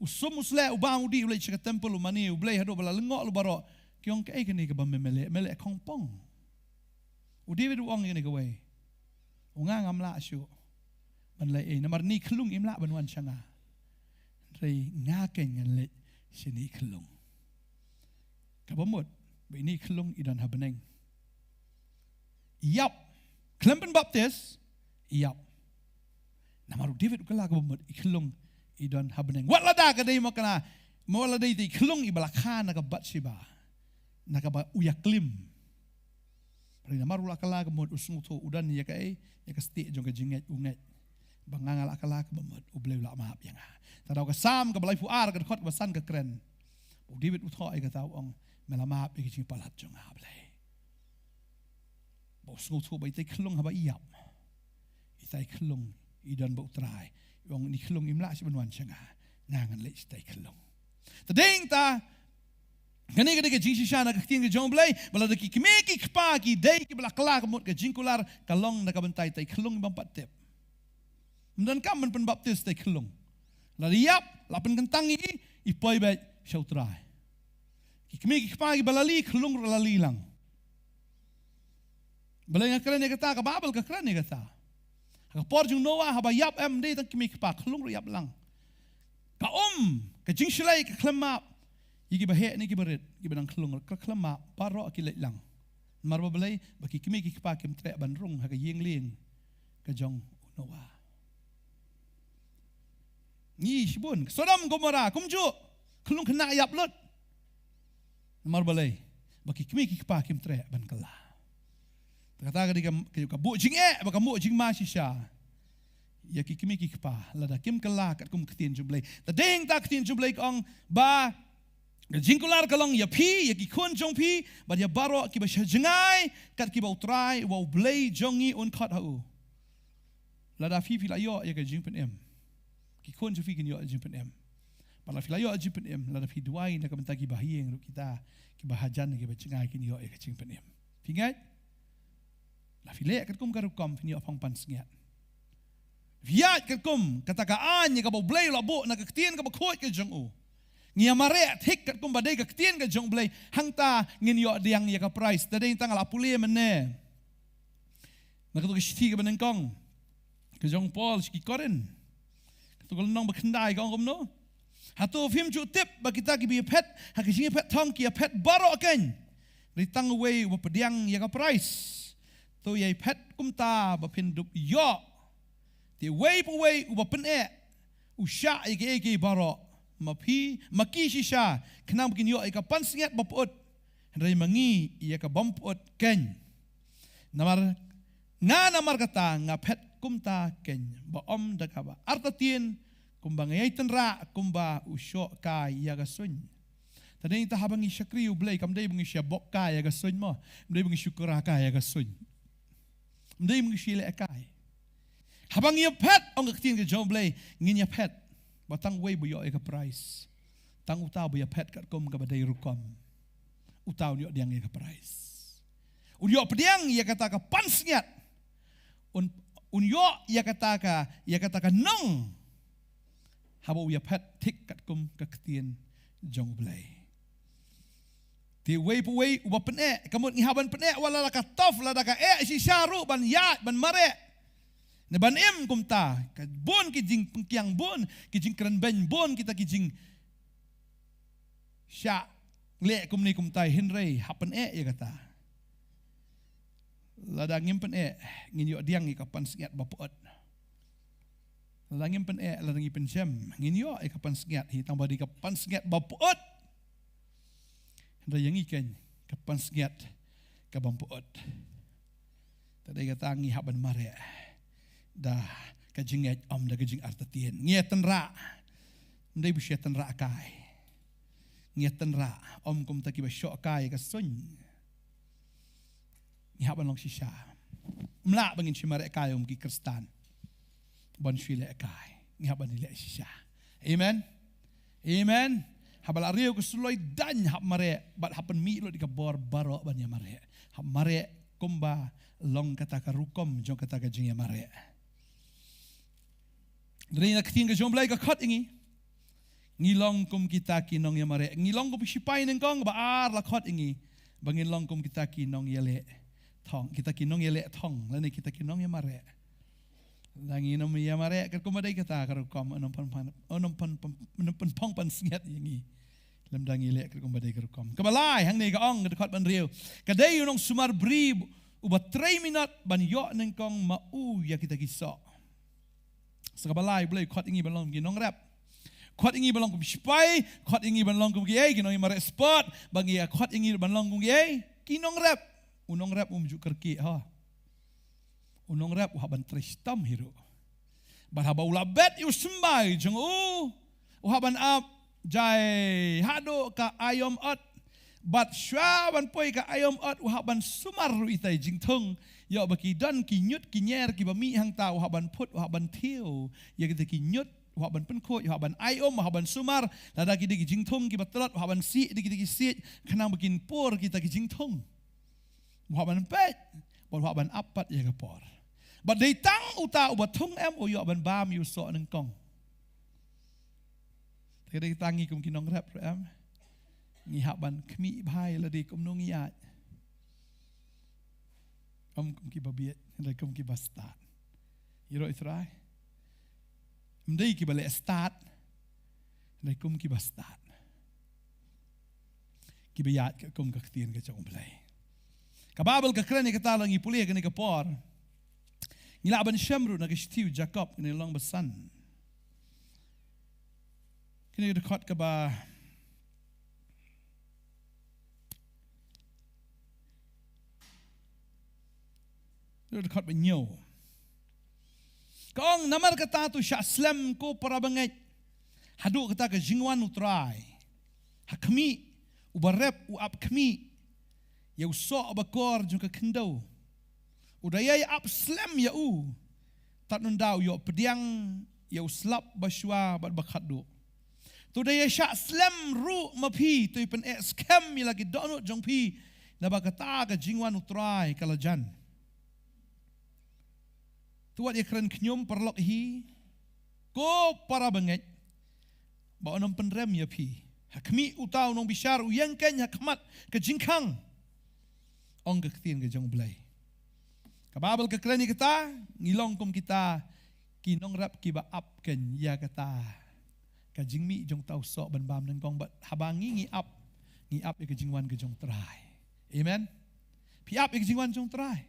Usum usle ubang udi ulai cek tempel umani ublai hadu bala lengok lu baro. Kiong ke kini ke bambe melek kongpong. Udi bedu ong ini ke wei. Unga ngamla syu. Banlai namar ni kelung imla banwan changa. Dari ngaken nganle sini kelung. Kabamut, ini kelung idan habeneng. Yap, kelempen baptis, yap. Namaru David ukala kabamut, kelung idan habeneng. Wat lada kadai makana, mau lada itu kelung ibalakha naga Batshiba, naga uyaklim. Pari namaru lakala kabamut usung tu udan ya kai, ya kasti jong kajinget unget. Bangangal akala kabamut ublay ulak maap yang. Tadaw kasam kabalay fuar kadkhot basan kakren. David utho ay kataw ang melamap ikijing palat jong hablay. Bos ngutu ba itay kelung haba iyap. Itay kelung idan ba utray. Yung ni kelung imla si banwan siya nga. Nangan lay itay kelung. Tadeng ta gani ka jing siya nakakting ka jong blay. Balada ki kimiki kpa ki day ki balakala kamot ka jingkular kalong nakabantay tay kelung ibang patip. Mdan ka man panbaptis tay kelung. Laliyap lapan kantangi ipoy ba siya utray. Kami kipagi balali kelung balali lang. Balay nga keren kata kababal ka keren kata. Kapor jung Noah habayap day tang kami kipa kelung yap lang. Ka jing silay ka klemap. Igi bahe ni kibarit gibang kelung ka klemap paro akilit lang. Marba balay baki kami kipa kim tre banrung ha ka yingling ka jong Noah. Ni sibun Sodom Gomora kumju kelung kena yap lot. Marbalay, baki kimi kipa kim tre ban kala. Kata ka bu jing baka mu jing ma sisya. Ya ki kimi kipa lada kim kala kat kum ktin jublay. Tadeng tak ktin jublay kong ba jingkular kalong ya pi ya ki kun jong pi ba ya baro ki ba jengai kat ki ba utrai wa blay jongi on khat hau. Lada fi la yo ya ka jing pen em. Ki kun jo fi kin yo jing pen em. Pala filayo ajipin em lada fi duai na kabanta ki bahiyeng ru kita ki bahajan ki bacengai ki yo e kacing penem. Pingat la file kat kum karukom fi yo pang pan sngiat. Viat kat kum katakaan ni ka blay labo na kaktien ka bakhoy ka jong u. Ngia mare thik kat kum badai ka ktien ka jong blay hangta ngin yo diang ya ka price tadeng tang la pulie menne. Na ka to ki ka banengkong ka jong Paul ki koren. Ka to nong bakndai ka ong no. Hatu film jutip bagi kita ki pet hakising pet tong ki pet baro ken ritang away wa pediang ya ka price to ye pet kumta ba pindup yo ti way po way u ba pen u sha ike baro mapi maki shisha knam kin yo ka pansingat ba pot rai mangi ya ka bampot ken namar kata nga pet kumta ken ba om da ka ba artatien kumbang ay tenra kumba usyo ka yaga sun. Tadeng ta habang isyakri ublay kamday bang isyabok ka yaga sun mo. Kamday bang isyukura ka yaga sun. Kamday bang isyile akay. Habang yapet ang kaktin ka jomblay ngin yapet batang way buyo ay ka price. tang utau be pet kat kom ka badai rukom utau yo diang ye ka price un yo pediang ia kata ka pansngiat un yo ia kata ka nong habo ya pet tik kat kom ka ketien jong blai ti wei pu wei uba pene kamut ngi haban pene wala ka tof la da ka si syaru ban ya ban mare ne ban em kum ta ka bon ki jing pengkiang bon ki jing kran ben bon kita ki jing sya le kum ni kum tai henrei hapen ya kata la da ngim pen ngin yo diang ki kapan sengat bapuat la ngim pen la ngi pen jam ngin yo kapan sengat hi tang badi kapan sengat bapuat da yang ikan kapan sengat ka bapuat tadai kata ngi haban mare da kajinget da kajing artatien ngeten ra ndai busyatan ra kai ngeten ra kum taki ba syok kai ka sun ngi haban long shisha mla bangin shimare kai ki kristan bon shile kai ngi haban ile shisha amen habal ariu ku suloi dan hab mare bat hapen mi lo di ka bor baro ban ya mare hab mare kumba long kata ka rukom jong kata ka jing ya mare dari nak tinggal jom belai ka khat ingi ngilong kum kita kinong ya mare ngilong kum sipai neng kong baar la khat ingi bangin long kum kita kinong ya le thong kita kinong ya le thong lani kita kinong ya mare langi nom ya mare ka kum badai kata ka rukom onom pan pong pan singat ingi lem dangi le ka kum badai ka rukom ka balai hang nei ka ong ka khat ban riu ka dei unong sumar bri uba 3 minit ban yo neng kong ma ya kita kisok sekabalai boleh khot ingi balong gi nong rap khot ingi balong kum spai khot ingi balong kum gi ai gi nong mare spot bagi ya khot ingi balong kum gi ai ki nong rap unong rap umju kerki ha unong rap ha ban tristam hiro ban ha baula bet yu sembai jeng ha ban up jai hado ka ayom at bat shwa ban poi ka ayom at ha ban sumar itai jing thong yo baki dan ki nyut ki nyer ki bami hang tau ha ban put ha ban thiu ya kita ki nyut ha ban pen kho ha ban ayom ha ban sumar lada ki di jing thong ki batlot ha ban si di ki si khanang bikin por kita ki jing thong ha ban pet bol ha ban apat ya ka por bat dei tang uta ubat thong em o yo ban bam yu so nang kong tadi tangi kum kinong rap em ngi haban kmi bhai la di kum nong ya kum ki babiet la kum ki bastat iro itrai mdei ki bale start la kum ki bastat ki bayat kum ka ktien ka chong play ka babel ka krani ka talang ipuli ka ni ka por ngi laban shamru na ka stiu jacob ni long basan kini ka khot ka ba dekat benyo. Kong namar kata tu syaslam ko para banget. Hadu kata ke jingwan utrai. Hakmi ubarep uap kmi. Ya usok bakor jung ke kendau. Udaya ya ap slam ya tak nundau yo pediang ya uslap baswa bat bakhadu. Tu daya syak slam ru mapi tu pen scam ya lagi donut jong pi. Na bakata ke jingwan utrai kalajan. Tuat ya keren kenyum perlok hi ko para banget ba onom penrem ya pi hakmi utau nong bishar uyang ken hakmat ke jingkang ong ke ktien ke jong blai ka babel ke keren kita ngilong kum kita kinong rap ki ba ap ken ya kata ka jingmi jong tau sok ban bam nang kong ba habangi ngi ap ya ke jingwan ke jong trai amen pi ap ya ke jingwan jong trai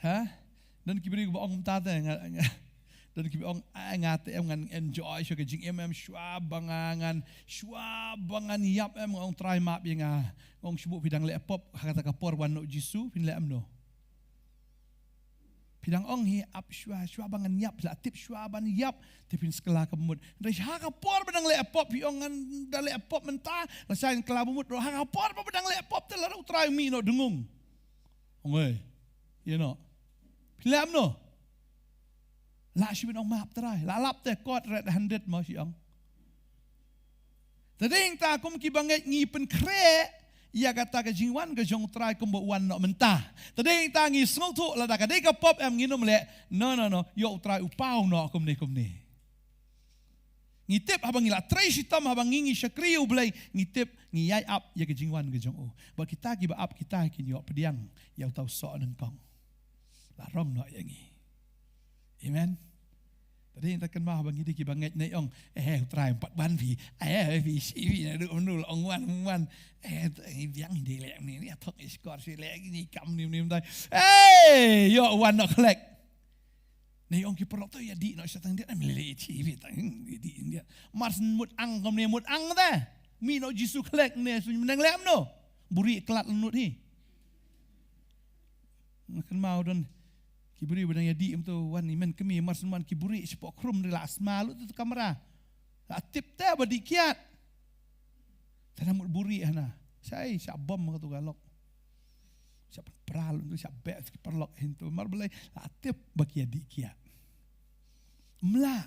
ha dan kibri ko ong tata dan kibri ong ngate em ngan enjoy so ke jing em shwa bangan yap em ong try map yang ong sibuk pidang le pop kata ka por wan no jisu pin le am no pidang ong hi ap shwa bangan yap la tip shwa ban yap tipin skala kemud dai ha ka por pedang le pop pi ong ngan da le pop menta rasain kala bumut ha ka por pedang le pop te la try mi no dengung ong you know Pilam no. La shi bin ong map trai. La lap te kot red 100 mo shi ong. Tading ta kum ki banget ngi pen kre ia kata ke jingwan ke jong try kum bo wan no mentah. Tading ta ngi snul tu la da ka de ka pop em ngi nom le. No, yo try upau no kum ni. Ngitip habang ila try sitam habang ngi syakri u blai ngitip ngi yai up ya ke jingwan ke jong o. Ba kita ki ba up kita ki yo pediang ya tau so nang kong. La rong no yang ngi. Amen. Tadi kita kan mah bang ini ki banget nih ong try 4 ban vi vi si vi na du nu ong wan yang di lek ni atok skor si lek ni kam ni dai yo wan no collect nih ong ki perok tu ya di no satang dia ambil ti vi tang di dia mars mut ang kam ni mut ang ta mi no jisu collect ni sun menang lem no buri kelat nut ni kan mau don kiburi benang ya di tu wan iman kami mars man kiburi sepok krum de la asma lu tu kamera la tip te badi kiat tanam buri hana sai sak bom ka tu galok sak peral tu sak be perlok hintu mar belai la tip bagi ya di kiat mla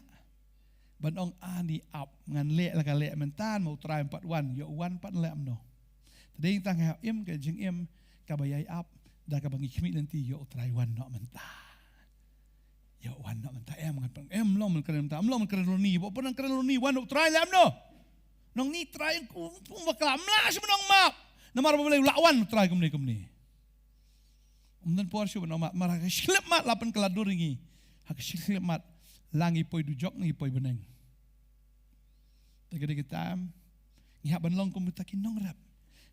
banong ani up ngan le la ka le mentan mau try 4 wan yo wan 4 le amno tading tang ha im ke jing im ka bayai up da ka bangi khmi nanti yo try wan no mentan ya wan nak mentah em lo men keren mentah lo men keren lo ni bo pernah keren lo ni wan try lam no nong ni try ku bakal amla sebenong map namar boleh lawan try kum ni umdan porsche benong map marah slip mat lapan keladur ringi hak slip mat langi poi dujok ngi poi beneng tegede kita ngi hak banlong kum takin nong rap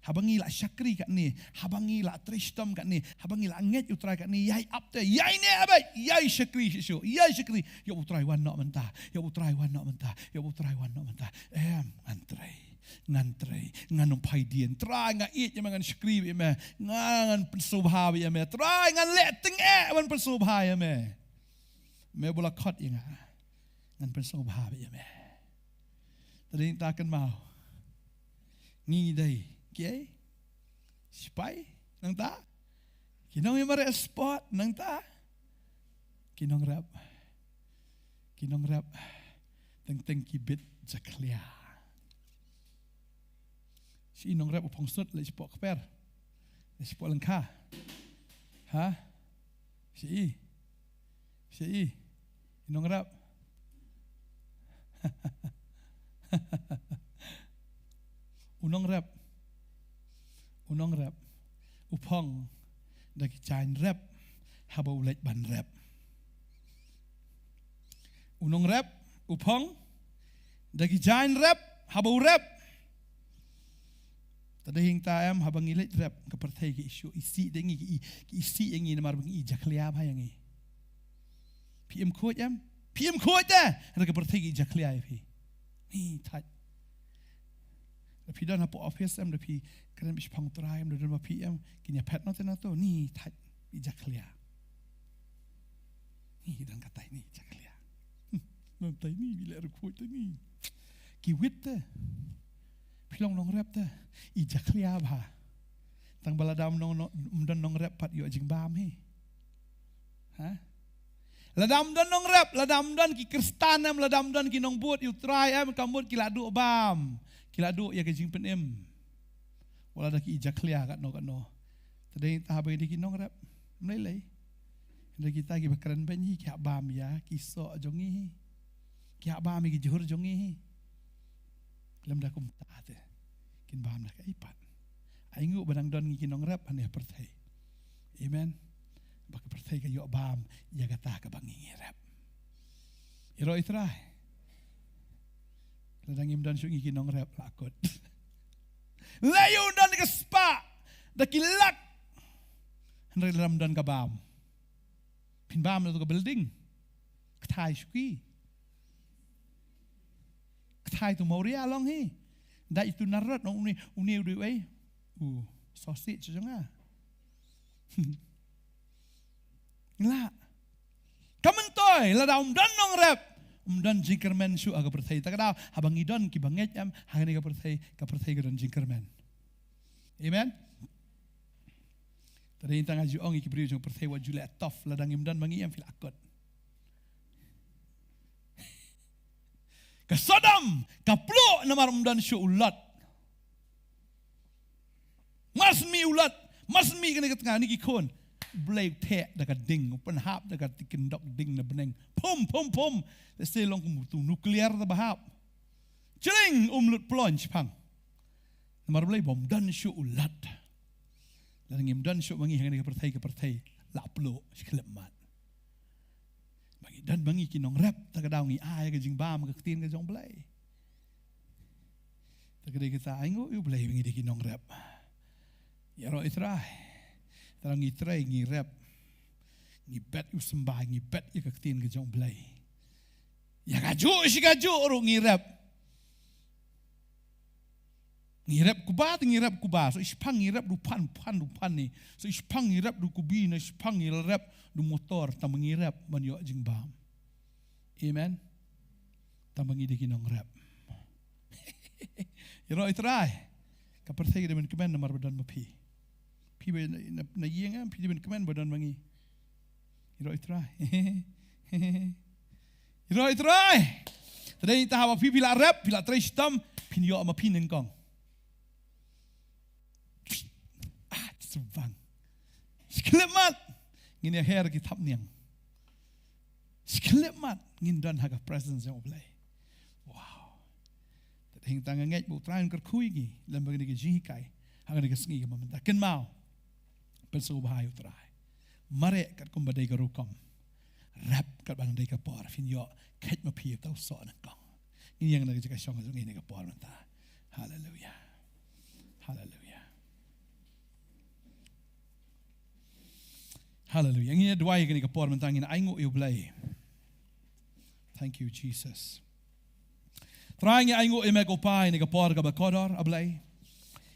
habangi la syakri kat ni, habangi la tristam kat ni, habangi la nget utrai kat ni, yai up te, yai ne abai, yai syakri syu, yai syakri, yo utrai wan nak mentah, yo utrai wan nak mentah, yo utrai wan nak mentah, ngantrai, nganum paidien, try nga it yang ngan syakri bi me, ngan pensobha bi me, try ngan letting wan pensobha ya me bola kot yang ngan pensobha bi me, tadi takkan mau, ngi dai. Okay, spy nang ta, kinong yung mare spot nang ta, kinong rap, teng kibit jaklia, si inong rap upong sut le spot keper, le spot lengka, ha, si inong rap, unong rap, upong daki chain rap, habau lek ban rap. Unong rap, upong daki chain rap, habau rap. Tadahing taam habang ilet rap kepertai ki isu isi dengi ki isi yang ini namar bengi jaklia apa yang ini. PM quote dah, ada kepertai ki jaklia pi. Ni tak. Tapi dah nampak office am tapi keren bis pang try am dah PM kini pet nanti nato ni tak ijaklia. Ni dan kata ini ijaklia. Nanti ni bila rekod ni. Kiwit dah. Pilong nong rap dah. Ijaklia bah. Tang baladam nong rap pat yo jing bam he. Ha? Ladam don nong rap, ladam don ki kristan am, ladam don ki nong buat you try am kamut ki ladu bam. Kilado ya kajing penem. Wala dah ki ijaklia kat no. Tadi tahap ini kinong rap. Melai. Jadi kita ki bakaran banyi ki abam ya kisok jongi. Ki abam ki johor jongi. Lam dah kum taat. Kin bam dah ipat. Aingu badang don ki kinong rap aneh pertai. Amen. Bak pertai ka yo abam ya kata ka bangi rap. Iro itrai. Ladang imdan sungi kinong rap lakot. Layu dan ke spa. Dakilak. Henry dalam dan kabam. Pinbam itu ke building. Ketai syuki. Ketai tu Mauria long he. Da itu narat no uni udah way. Sausage jangan. Ngelak. Kamentoy ladang dan nong rap. Dan jingkerman su aga pertai tak ada habang idon ki banget am hangni ka pertai ka don jingkerman. Amen. Tadi intang aju ong ki beri jong pertai wa jule tof ladang imdan bangi am fil akot. Ka Sodom, ka pluk na maramdan siya ulat. Mas mi ulat, mas mi kena kata ni kikon. Blay tek da ka ding, penhap da ka tikendok ding na beneng. Pum. Let's long kumutu nuklear da bahap. Celing lut plonge pang. Namar blay bom dan siya ulat. Dan ngim dan siya bangi hanggang ke pertai laplo siklemat. Dan bangi kinong rap tak daw ngi ay ka jing bam ka tin ka jong blay. Tak de kita aingo yu blay bangi de kinong rap. Ya ro itrai. Tarang ngi trai ngi rap. Ngi bet yu sembah ngi bet yu ka tin ka jong blay. Ya ka ju ro ngi rap. Ngirap kuba, so ispang ngirap du pan ni, so ispang ngirap du kubi na ispang ngirap du motor tam ngirap manyo jing bam. Amen. Tam ngi de kinong rap. Yero itrai. Ka perthai de men kemen na mar badan mapi. Pi be na yenga pi de men kemen badan mangi. Yero itrai. Yero itrai. Tadai ta ha pi la rap, pi la trai stam, pin yo ma pin ngong. Subang. Sekelemat ngin ya her kitap niang. Sekelemat ngin dan haga presence yang oblay. Wow. Hing tanga ngai bu train ker kui gi lam bagi gi jikai. Haga gi sngi ga mamenta ken mau. Penso bahayu trai. Mare kat kum badai ga rukom. Rap kat bang dai ka por fin yo khet ma pi tau so na kong. Ngin yang na ga song ga ngin ga por menta. Hallelujah. Hallelujah. Hallelujah. Yang ini dua yang kini kapor mentangin aingu iublay. Thank you Jesus. Trying aingu imegopai ni kapor ka bakodor ablay.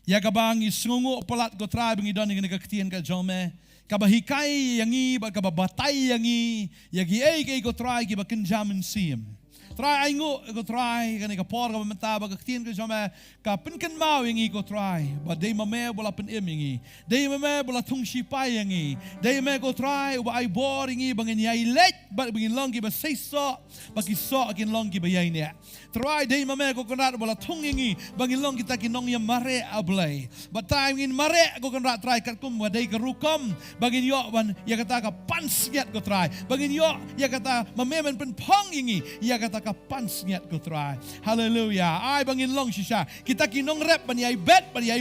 Ya kabang isungu pelat go try bangi don ni kaktian ka jome. Kabahikai yangi ba kababatay yangi yagi ay kay go try ki ba kenjamin sim. Try aingu go try kani kapor ka menta ba kaktian ka jome ka penken mau yangi go try. Ba day mame bola pen yangi. Day mame bola tung sipai yangi. Day me go try ba ay bor yangi bangin yai let ba bangin long ki ba say so ba ki so akin long ki ba yai ne. Try day mame go kanrat bola tung yangi bangin long kita kinong ya mare ablay. Ba time in mare go kanrat try kat kum ba day karukom bangin yo ban ya kata ka pans yet go try. Bangin yo ya kata mame men pen pong yangi ya kata ka pans yet go try. Hallelujah. Ay bangin long shisha. Kita kinong rap ban yai bet ya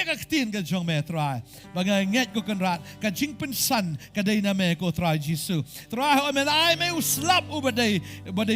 ka tin ka jong me try. Bangay nget go kanrat ka jing pen san ka day na me go try Jesus. Try ho men ay me uslap u baday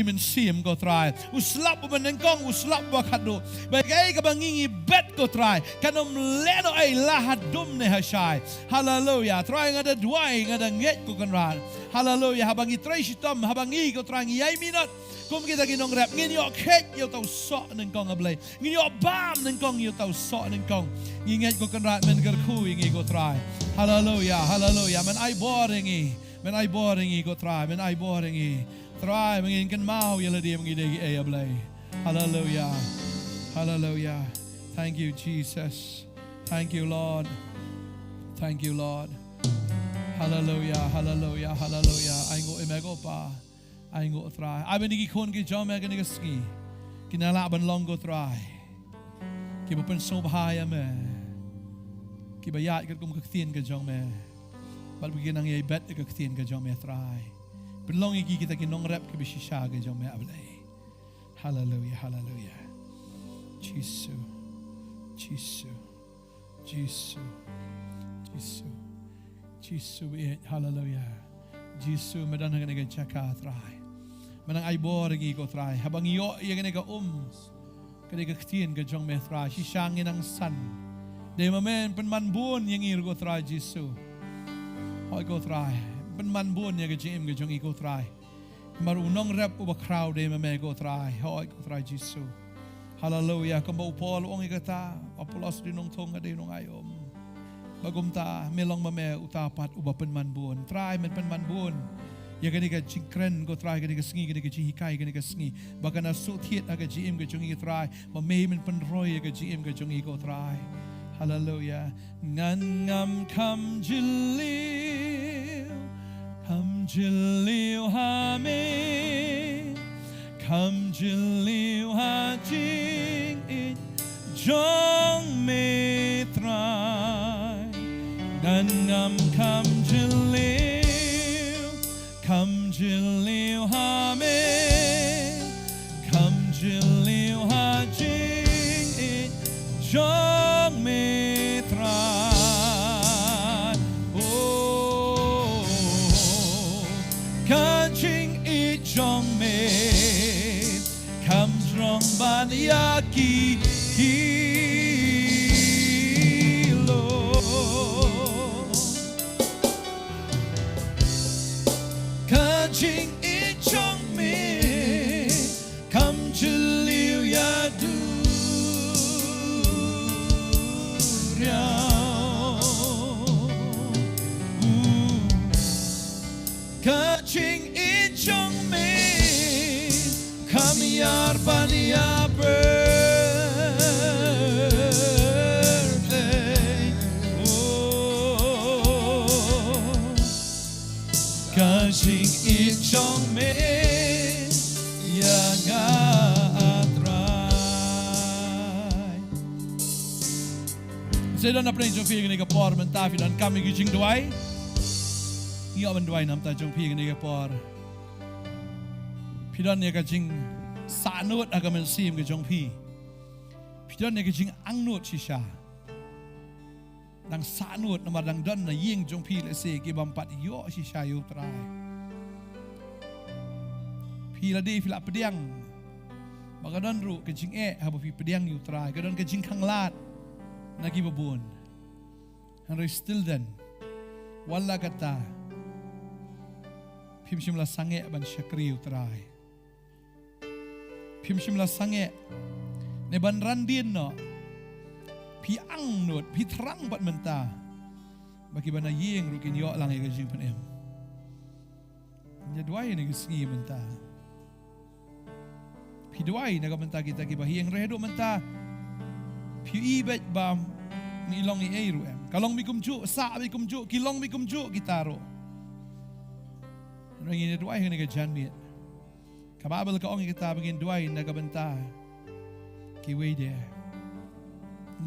men sim go try. Uslap u menengkong uslap ba kado. Bagay ka bangingi bet go try. Kanom leno ay lahadum ne hashay. Hallelujah. Try ngada duay ngada nget go kanrat. Hallelujah. Habang itry sitam habang i go try ngiyay minot. Kum kita kinong rap ngin yo khet yo tau so neng kong ablay. Ngin yo bam neng kong yo tau so neng kong. Nginget ko kanrat men gerku ngi go try. Hallelujah. Hallelujah. Men ay boring i. Men ay boring i go try. Men ay boring i. Try mengin kan mau yala dia mengidegi ay ablay. Hallelujah. Hallelujah. Thank you Jesus. Thank you Lord. Thank you Lord. Hallelujah. Hallelujah. Hallelujah. Aingo emego pa. Aingo try. Ay benigi kon ki jom ya kani ski. Kinala ban long go try. Ki pen so bahaya me. Ki bayat kat kum kaktin ka jom me. Bal begin ang yai bet ka kaktin ka jom me try. Belong iki kita kinong rap ki bisisha ka jom me ablay. Hallelujah. Hallelujah. Jesus. Jesus. Jesus. Jesus. Jesus. Hallelujah. Jesus medan nga nga chaka try. Manang ay bor ngi ko try. Habang iyo yang nga kani ka ktien ka jong me try. Sisangin ang san. De mamen penmanbun yang ir go try Jesus. Hoy go try. Penmanbun yang ka jim ka jong i go try. Marunong rap uba crowd de mamen go try. Hoy go try Jesus. Hallelujah. Kamba upol ong ikata. Apulos dinong tong ade nong ayom. Bagum ta melong mame utapat uba penmanbun. Try men penmanbun. Ya gani ka chikren go try gani ka sngi gani ka chihikai gani ka sngi. Baka na sutiet aga GM ka jungi try. Mamay men penroy aga GM ka jungi go try. Hallelujah. Ngan ngam kam jiliw hame Come liu ha jing it jong me trai Gan ngam come liu ha me Come liu ha jing it jong me trai Oh Kan jing it jong me Come strong ban yaki hilo Kan jing it jong me Come liu ya du Kan jing it jong me Come yar ban ya birthday Oh Kan jing it jong me Ya ngatrai Saya dah nak pernah jumpa dengan mereka por mentah dan kami gijing doai Ia mendoai nam ta jumpa dengan mereka por Pidan ya kajing sanut agak mensim ke jongpi. Pidan ya kajing angnut sisa. Dang sanut nama dang don na ying jongpi lese ke bampat yo sisa yo trai. Pila di pila pediang. Bagadon ru kajing haba pi pediang yo trai. Gadon kajing kanglat nagi babun. And still then wala kata Pim simla sange ban syakri yo trai. Pim simla sange ne ban randin no pi ang not pi terang bat menta bagi bana yeng rukin yo lang e gajing panem nya duai ne gisngi menta pi duai na menta kita ki bahieng redo menta pi ibet bam mi long i eiru em kalong mi kumju sa mi kumju kilong mi kumju gitaro Rangin ni duai ni gajan mi. Kababel ka ong kita begin duai na gabenta. Kiway dia.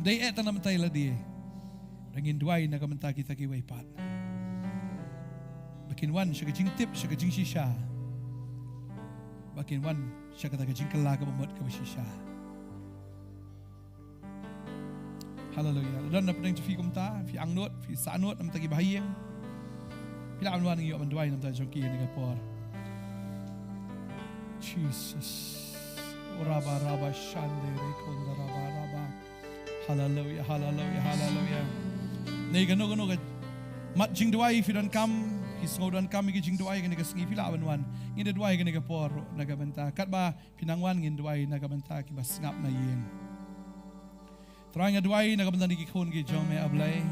Day eta na matay la dia. Rangin duai na gabenta kita kiway pat. Bakin wan siya kajing tip siya kajing shisha. Bakin wan siya kata kajing kalaga bamot ka shisha. Hallelujah. Dan na pedang fi kumta, fi angnot, fi sanot nam tagi bahayeng. Pila ang luwan ng iyo manduay ng tayo jongki ni kapor. Jesus. Raba raba shande rekonda raba raba. Hallelujah, hallelujah, hallelujah. Nei gano ka mat jing duay fi don kam his ngodan kam gi jing duay gani ka sngi pila ang wan. Ngin duay gani kapor nagabenta. Kat ba pinangwan ngin duay nagabenta ki bas ngap na yen. Try nga duay nagabenta ni gikon gi jong me ablay.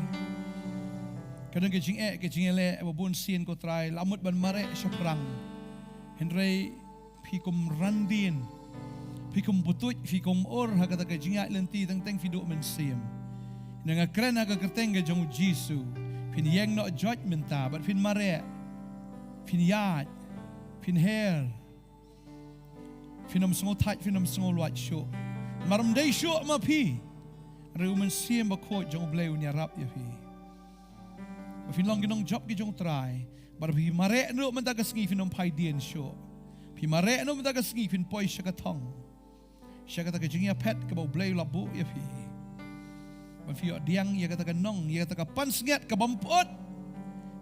Kadang kejing ele babun sin ko try lamut ban mare syaprang Henry pikum randin pikum butut pikum or hakata kejing lenti teng fidu men sim nga kren aga kerteng ga jong Jesu pin yang no judgment ta but pin mare pin yat pin hair finom small touch finom small watch show maram day show ma pi reumen sim ba ko jong bleu nya rap ya pi Finlong ginong job gijong try, bar pi mare no man taga sngi finom pai dien show. Pi mare no man taga sngi fin poi siya katong. Siya kata kajing ya pet kabaw blay labu ya pi. Bar fi diang ya kata kanong ya kata pansnget kabampot.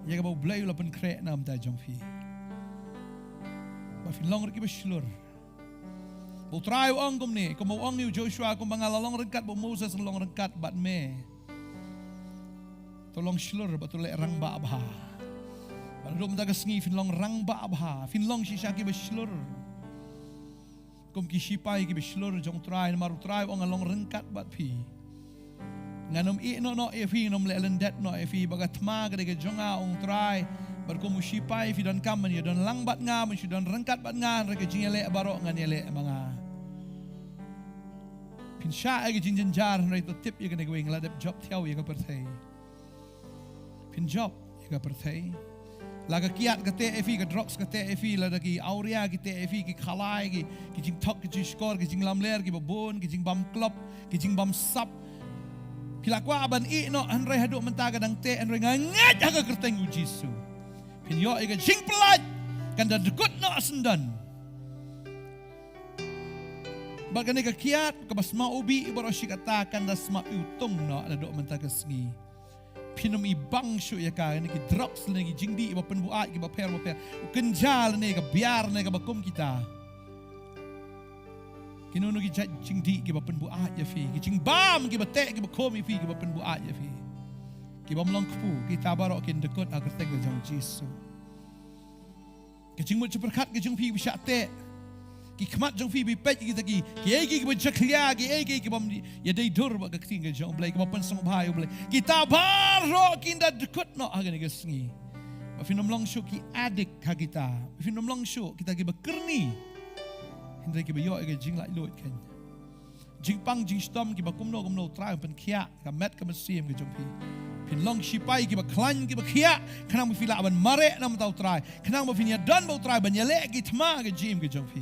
Ya kabaw blay lapan kre nam ta jong fi. Bar finlong riki baslur. Bo try ong kum ni, kum ong ni Joshua kum mangalalong rengkat bo Moses long rengkat bat me. Tolong slur betul le rang ba abha. Balum daga sngi finlong rang ba abha. Finlong shisha ki beslur. Kum ki sipai ki beslur jong try maru try ong along rengkat bat pi. Nganom I no e fi nom le lendet no e fi bagat ma ga jonga ong try bar kum sipai fi don kam ni don lang bat nga mun don rengkat bat nga re ke jingele baro nganele mga. Pinsha agi jinjar re to tip ye ga gwing ladep job thiaw ye ga perthai. Pin job, ika perthai. Laga kiat kate efi ka drugs kate efi la dagi aurea kate efi ki khalai ki jing thok ki skor ki jing lamler ki babon ki jing bam klop ki jing bam sap pilakwa aban I no anre haduk mentaga dang te anre ngangat aga kerteng Jisu pin yo ega jing pelat kan da dekut no asendan bagane ka kiat ka basma ubi iboroshi katakan da sma utung no ada dok mentaga sngi pinum ibang syu ya ka ni ki drugs ni ki jingdi ba penbuat ki ba per kenjal ni ka biar ni ka bakum kita kinunu ki jingdi ki ba penbuat ya fi ki jing bam ki ba te ki ba kom fi ki ba penbuat ya fi ki ba mlongku ki tabarok kin dekut agar tengah jang Jisu ki jing mo berkat ki jing fi bi syate ki kmat jong fi bi pet ki taki ki egi ki bajaklia ki egi ki bam ya dei dur ba ka tinggal jong blai ki bapan song bhai blai kita baro kinda dekut no agan ki sngi ba finom long shu ki adik ka kita finom long shu kita ki bakerni hindai ki bayo ki jing lai lot kan jing pang jing stom ki bakum no trai pen khia ka met ka masim ki jong fi pin long shipai ki ba klan ki ba khia kanang mi fila ban mare nam tau trai kanang mo finia dan bo trai ban yale ki thma ki jim ki jong fi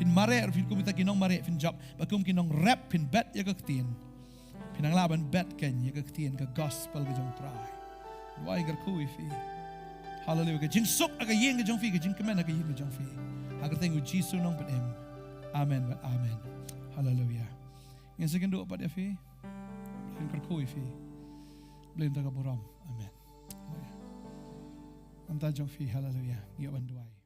pin mare fin kumita kinong mare fin job bakum kinong rap pin bet ya kaktin pinang laban bet ken ya kaktin ka gospel ka jong try wai gar kui fi hallelujah ka jing sok aga yeng ka jong fi ka jing kemen aga yeng ka jong fi agar tengu Jisu nong pet em amen but amen hallelujah ngin second do pat ya fi fin gar kui fi blem ta ka boram amen anta jong fi hallelujah ya ban duai